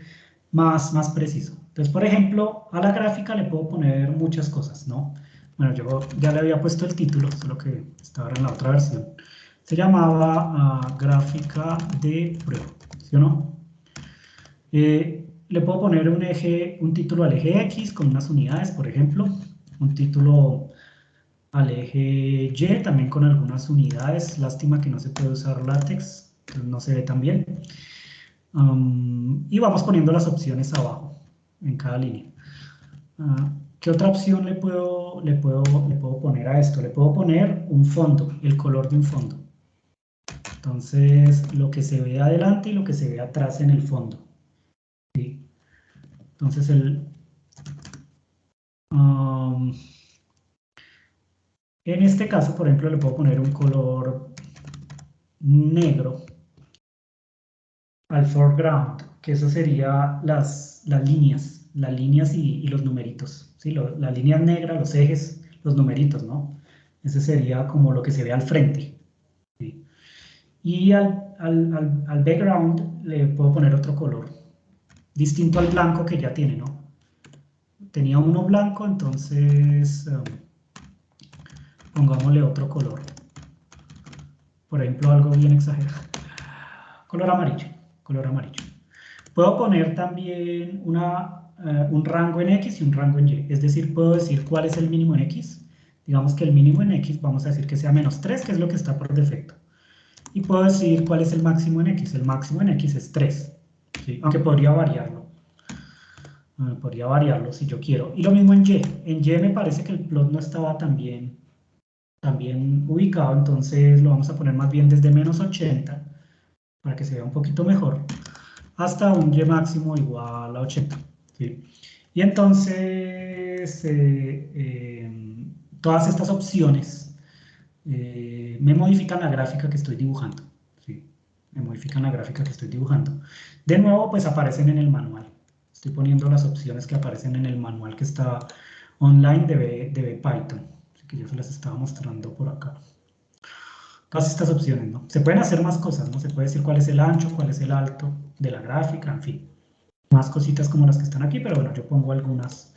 más preciso. Entonces, por ejemplo, a la gráfica le puedo poner muchas cosas, ¿no? Bueno, yo ya le había puesto el título, solo que está ahora en la otra versión. Se llamaba gráfica de prueba, ¿sí o no? Le puedo poner un título al eje X con unas unidades, por ejemplo, un título al eje Y también con algunas unidades. Lástima que no se puede usar látex, no se ve tan bien. Y vamos poniendo las opciones abajo en cada línea. ¿Qué otra opción le puedo poner a esto? Le puedo poner un fondo, el color de un fondo. Entonces, lo que se ve adelante y lo que se ve atrás en el fondo. ¿Sí? Entonces, en este caso, por ejemplo, le puedo poner un color negro al foreground, que eso sería las líneas y los numeritos, ¿sí? Las líneas negras, los ejes, los numeritos, ¿no? Ese sería como lo que se ve al frente, ¿sí? Y al background le puedo poner otro color, distinto al blanco que ya tiene, ¿no? Tenía uno blanco, entonces pongámosle otro color. Por ejemplo, algo bien exagerado. Color amarillo, color amarillo. Puedo poner también un rango en X y un rango en Y. Es decir, puedo decir cuál es el mínimo en X. Digamos que el mínimo en X, vamos a decir que sea -3, que es lo que está por defecto. Y puedo decir cuál es el máximo en X. El máximo en X es 3, ¿sí? Aunque podría variarlo. Podría variarlo si yo quiero. Y lo mismo en Y. En Y me parece que el plot no estaba tan bien ubicado, entonces lo vamos a poner más bien desde menos 80 para que se vea un poquito mejor, hasta un Y máximo igual a 80. ¿Sí? Y entonces todas estas opciones me modifican la gráfica que estoy dibujando. ¿Sí? Me modifican la gráfica que estoy dibujando. De nuevo, pues aparecen en el manual. Estoy poniendo las opciones que aparecen en el manual que está online de Python. Así que yo se las estaba mostrando por acá. Todas estas opciones, ¿no? Se pueden hacer más cosas, ¿no? Se puede decir cuál es el ancho, cuál es el alto de la gráfica, en fin. Más cositas como las que están aquí, pero bueno, yo pongo algunas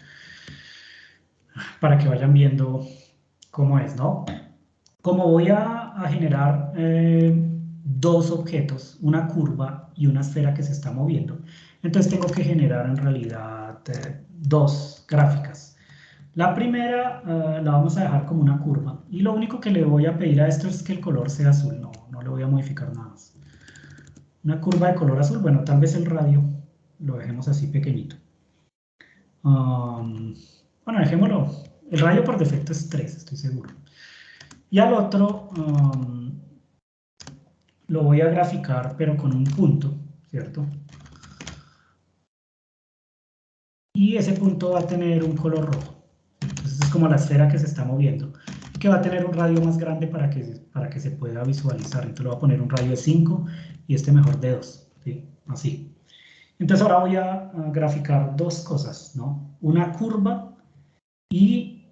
para que vayan viendo cómo es, ¿no? Como voy a generar dos objetos, una curva y una esfera que se está moviendo, entonces tengo que generar en realidad dos gráficas. La primera la vamos a dejar como una curva y lo único que le voy a pedir a esto es que el color sea azul, no le voy a modificar nada más. Una curva de color azul, bueno, tal vez el radio lo dejemos así pequeñito. Bueno, dejémoslo, el radio por defecto es 3, estoy seguro. Y al otro lo voy a graficar, pero con un punto, ¿cierto? Y ese punto va a tener un color rojo. Entonces es como la esfera que se está moviendo, que va a tener un radio más grande para que se pueda visualizar. Entonces le voy a poner un radio de 5 y este mejor de 2, ¿sí? Así. Entonces ahora voy a graficar dos cosas, ¿no? Una curva y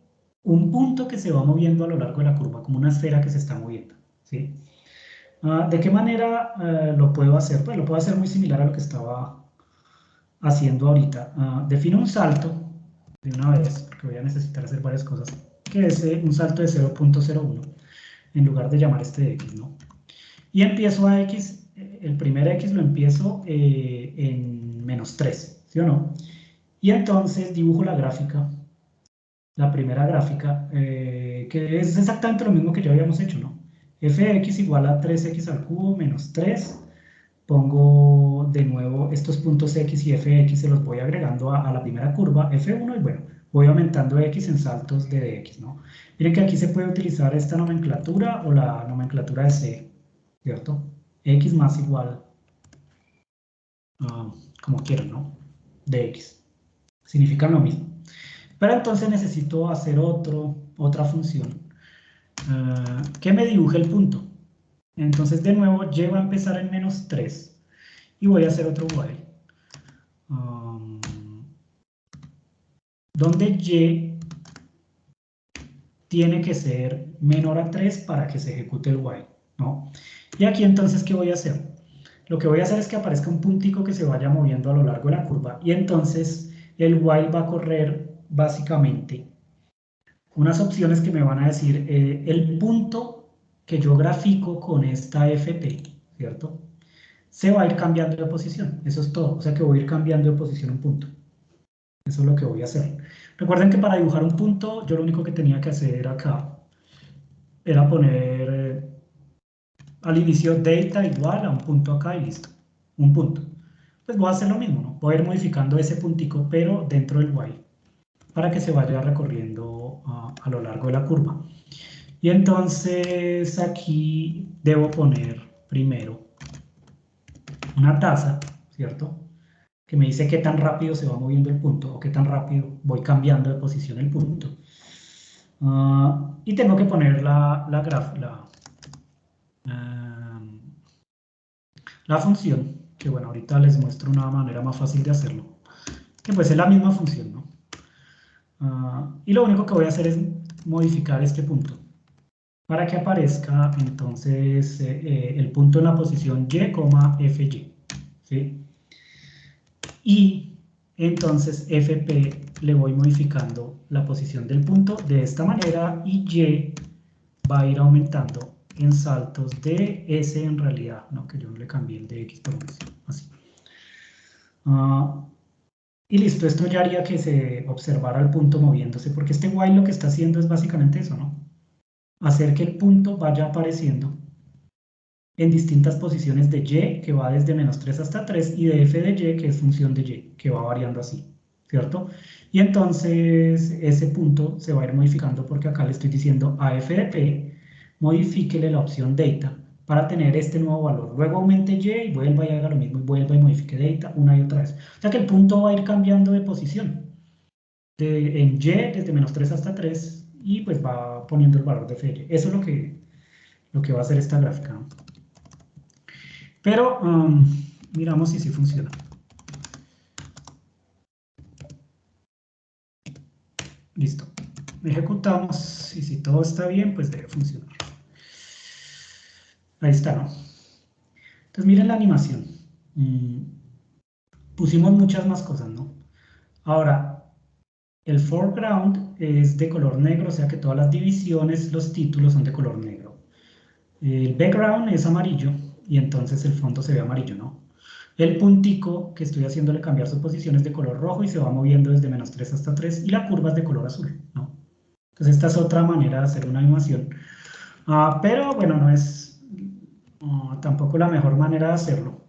un punto que se va moviendo a lo largo de la curva, como una esfera que se está moviendo, ¿sí? ¿De qué manera lo puedo hacer? Pues lo puedo hacer muy similar a lo que estaba haciendo ahorita. Defino un salto de una vez, porque voy a necesitar hacer varias cosas, que es un salto de 0.01, en lugar de llamar este de x, ¿no? Y empiezo a x, el primer x lo empiezo en menos 3, ¿sí o no? Y entonces dibujo la gráfica, la primera gráfica, que es exactamente lo mismo que ya habíamos hecho, ¿no? F de x igual a 3x al cubo menos 3. Pongo de nuevo estos puntos x y f de x, se los voy agregando a la primera curva, f1, y bueno, voy aumentando x en saltos de dx, ¿no? Miren que aquí se puede utilizar esta nomenclatura o la nomenclatura de c, ¿cierto? X más igual, como quieran, ¿no? Dx. Significan lo mismo. Pero entonces necesito hacer otra función que me dibuje el punto. Entonces, de nuevo, y va a empezar en menos 3 y voy a hacer otro while. Donde y tiene que ser menor a 3 para que se ejecute el while, ¿no? Y aquí entonces, ¿qué voy a hacer? Lo que voy a hacer es que aparezca un puntico que se vaya moviendo a lo largo de la curva y entonces el while va a correr básicamente unas opciones que me van a decir el punto que yo grafico con esta FP, ¿cierto? Se va a ir cambiando de posición, eso es todo, o sea que voy a ir cambiando de posición un punto. Eso es lo que voy a hacer. Recuerden que para dibujar un punto, yo lo único que tenía que hacer acá era poner al inicio data igual a un punto acá y listo, un punto. Pues voy a hacer lo mismo, ¿no? Voy a ir modificando ese puntico, pero dentro del while, para que se vaya recorriendo a lo largo de la curva. Y entonces aquí debo poner primero una tasa, ¿cierto? Que me dice qué tan rápido se va moviendo el punto o qué tan rápido voy cambiando de posición el punto. Y tengo que poner la función, que bueno, ahorita les muestro una manera más fácil de hacerlo, que pues es la misma función, ¿no? Y lo único que voy a hacer es modificar este punto para que aparezca entonces el punto en la posición y, fy, ¿sí? Y entonces fp le voy modificando la posición del punto de esta manera y y va a ir aumentando en saltos de s en realidad, no, que yo no le cambié el de x por un s, así. Y listo, esto ya haría que se observara el punto moviéndose, porque este while lo que está haciendo es básicamente eso, ¿no? Hacer que el punto vaya apareciendo en distintas posiciones de y, que va desde menos 3 hasta 3, y de f de y, que es función de y, que va variando así, ¿cierto? Y entonces ese punto se va a ir modificando porque acá le estoy diciendo a FDP, modifíquele la opción data para tener este nuevo valor. Luego aumente Y y vuelva y haga lo mismo y vuelva y modifique data una y otra vez. O sea que el punto va a ir cambiando de posición. En Y desde -3 hasta 3 y pues va poniendo el valor de FY. Eso es lo que va a hacer esta gráfica, ¿no? Pero miramos si sí funciona. Listo. Ejecutamos y si todo está bien, pues debe funcionar. Ahí está, ¿no? Entonces miren la animación. Pusimos muchas más cosas, ¿no? Ahora, el foreground es de color negro, o sea que todas las divisiones, los títulos son de color negro. El background es amarillo y entonces el fondo se ve amarillo, ¿no? El puntico que estoy haciéndole cambiar su posición es de color rojo y se va moviendo desde -3 hasta 3 y la curva es de color azul, ¿no? Entonces esta es otra manera de hacer una animación. Pero bueno, no es tampoco la mejor manera de hacerlo.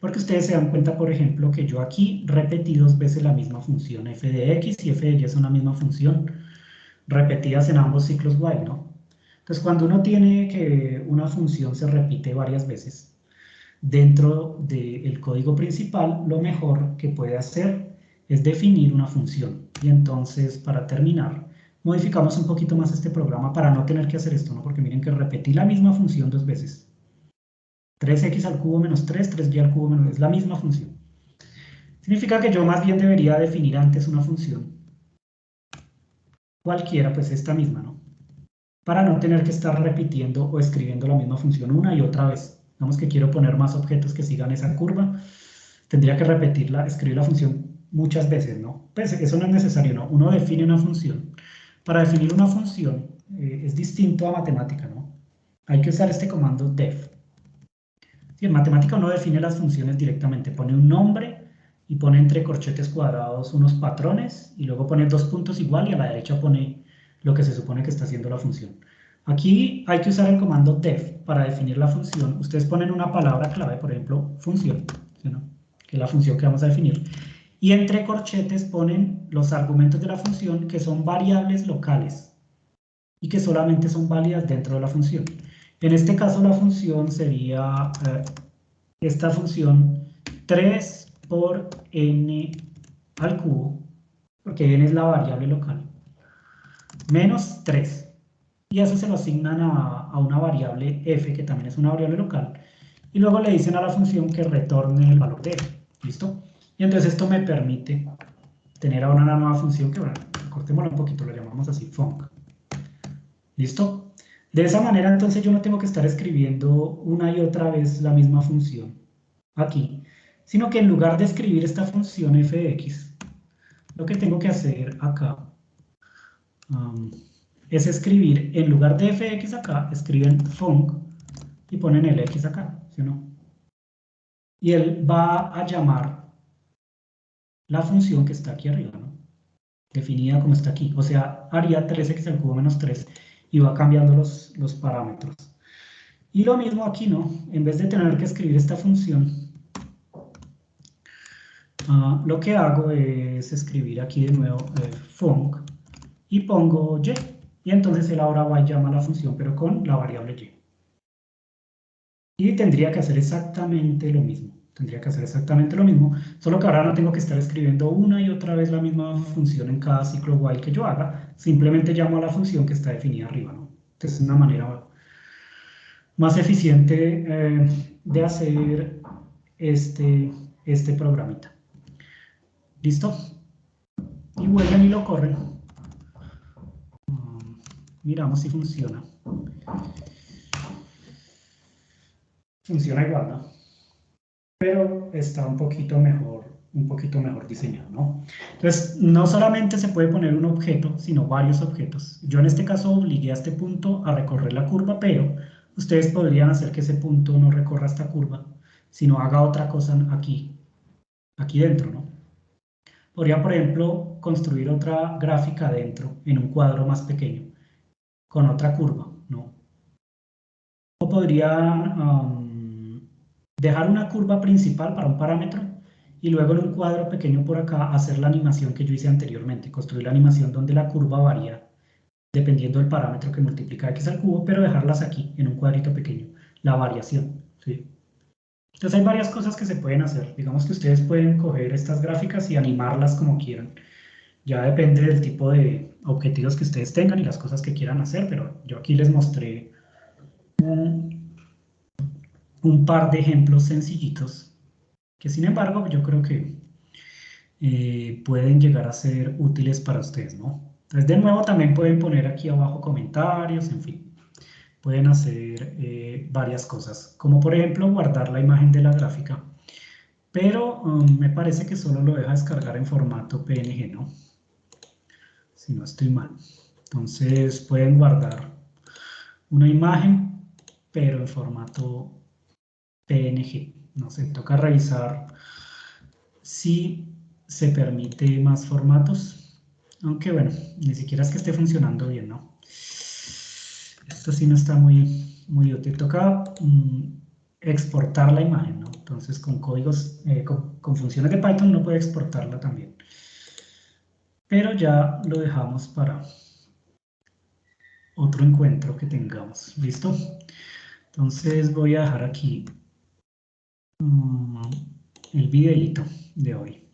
Porque ustedes se dan cuenta, por ejemplo, que yo aquí repetí 2 veces la misma función f de x y f de y son la misma función repetidas en ambos ciclos while, ¿no? Entonces, cuando uno tiene que una función se repite varias veces dentro del código principal, lo mejor que puede hacer es definir una función. Y entonces, para terminar, modificamos un poquito más este programa para no tener que hacer esto, ¿no? Porque miren que repetí la misma función 2 veces. 3x al cubo menos 3, 3y al cubo menos... es la misma función. Significa que yo más bien debería definir antes una función. Cualquiera, pues esta misma, ¿no? Para no tener que estar repitiendo o escribiendo la misma función una y otra vez. Digamos que quiero poner más objetos que sigan esa curva. Tendría que repetirla, escribir la función muchas veces, ¿no? Pues eso no es necesario, ¿no? Uno define una función. Para definir una función es distinto a matemática, ¿no? Hay que usar este comando def. Sí, en matemática uno define las funciones directamente, pone un nombre y pone entre corchetes cuadrados unos patrones y luego pone 2 puntos igual y a la derecha pone lo que se supone que está haciendo la función. Aquí hay que usar el comando def para definir la función. Ustedes ponen una palabra clave, por ejemplo, función, ¿sí, no? Que es la función que vamos a definir. Y entre corchetes ponen los argumentos de la función que son variables locales y que solamente son válidas dentro de la función. En este caso la función sería esta función 3 por n al cubo, porque n es la variable local, menos 3. Y eso se lo asignan a una variable f, que también es una variable local, y luego le dicen a la función que retorne el valor de f. ¿Listo? Y entonces esto me permite tener ahora una nueva función que, bueno, cortémosla un poquito, la llamamos así, func. ¿Listo? De esa manera, entonces, yo no tengo que estar escribiendo una y otra vez la misma función aquí, sino que en lugar de escribir esta función f de x, lo que tengo que hacer acá es escribir, en lugar de f de x acá, escriben func y ponen el x acá, ¿sí o no? Y él va a llamar la función que está aquí arriba, ¿no? Definida como está aquí, o sea, haría 3x al cubo menos 3 y va cambiando los parámetros. Y lo mismo aquí, ¿no? En vez de tener que escribir esta función, lo que hago es escribir aquí de nuevo func y pongo y. Y entonces él ahora va a llamar la función, pero con la variable y. Y tendría que hacer exactamente lo mismo. Tendría que hacer exactamente lo mismo, solo que ahora no tengo que estar escribiendo una y otra vez la misma función en cada ciclo while que yo haga. Simplemente llamo a la función que está definida arriba, ¿no? Entonces es una manera más eficiente de hacer este programita. ¿Listo? Y vuelven y lo corren. Miramos si funciona. Funciona igual, ¿no? Pero está un poquito mejor diseñado, ¿no? Entonces, no solamente se puede poner un objeto, sino varios objetos. Yo en este caso obligué a este punto a recorrer la curva, pero ustedes podrían hacer que ese punto no recorra esta curva, sino haga otra cosa aquí dentro, ¿no? Podría, por ejemplo, construir otra gráfica dentro, en un cuadro más pequeño, con otra curva, ¿no? O podría dejar una curva principal para un parámetro y luego en un cuadro pequeño por acá hacer la animación que yo hice anteriormente, construir la animación donde la curva varía dependiendo del parámetro que multiplica x al cubo, pero dejarlas aquí en un cuadrito pequeño, la variación, ¿sí? Entonces hay varias cosas que se pueden hacer. Digamos que ustedes pueden coger estas gráficas y animarlas como quieran. Ya depende del tipo de objetivos que ustedes tengan y las cosas que quieran hacer, pero yo aquí les mostré un par de ejemplos sencillitos que sin embargo yo creo que pueden llegar a ser útiles para ustedes, ¿no? Entonces de nuevo también pueden poner aquí abajo comentarios, en fin. Pueden hacer varias cosas, como por ejemplo guardar la imagen de la gráfica, pero me parece que solo lo deja descargar en formato PNG, ¿no? Si no estoy mal. Entonces pueden guardar una imagen, pero en formato PNG. No sé, toca revisar si se permite más formatos, aunque bueno, ni siquiera es que esté funcionando bien, ¿no? Esto sí no está muy útil. Toca exportar la imagen, ¿no? Entonces con códigos, con funciones de Python uno puede exportarla también. Pero ya lo dejamos para otro encuentro que tengamos. ¿Listo? Entonces voy a dejar aquí el videíto de hoy.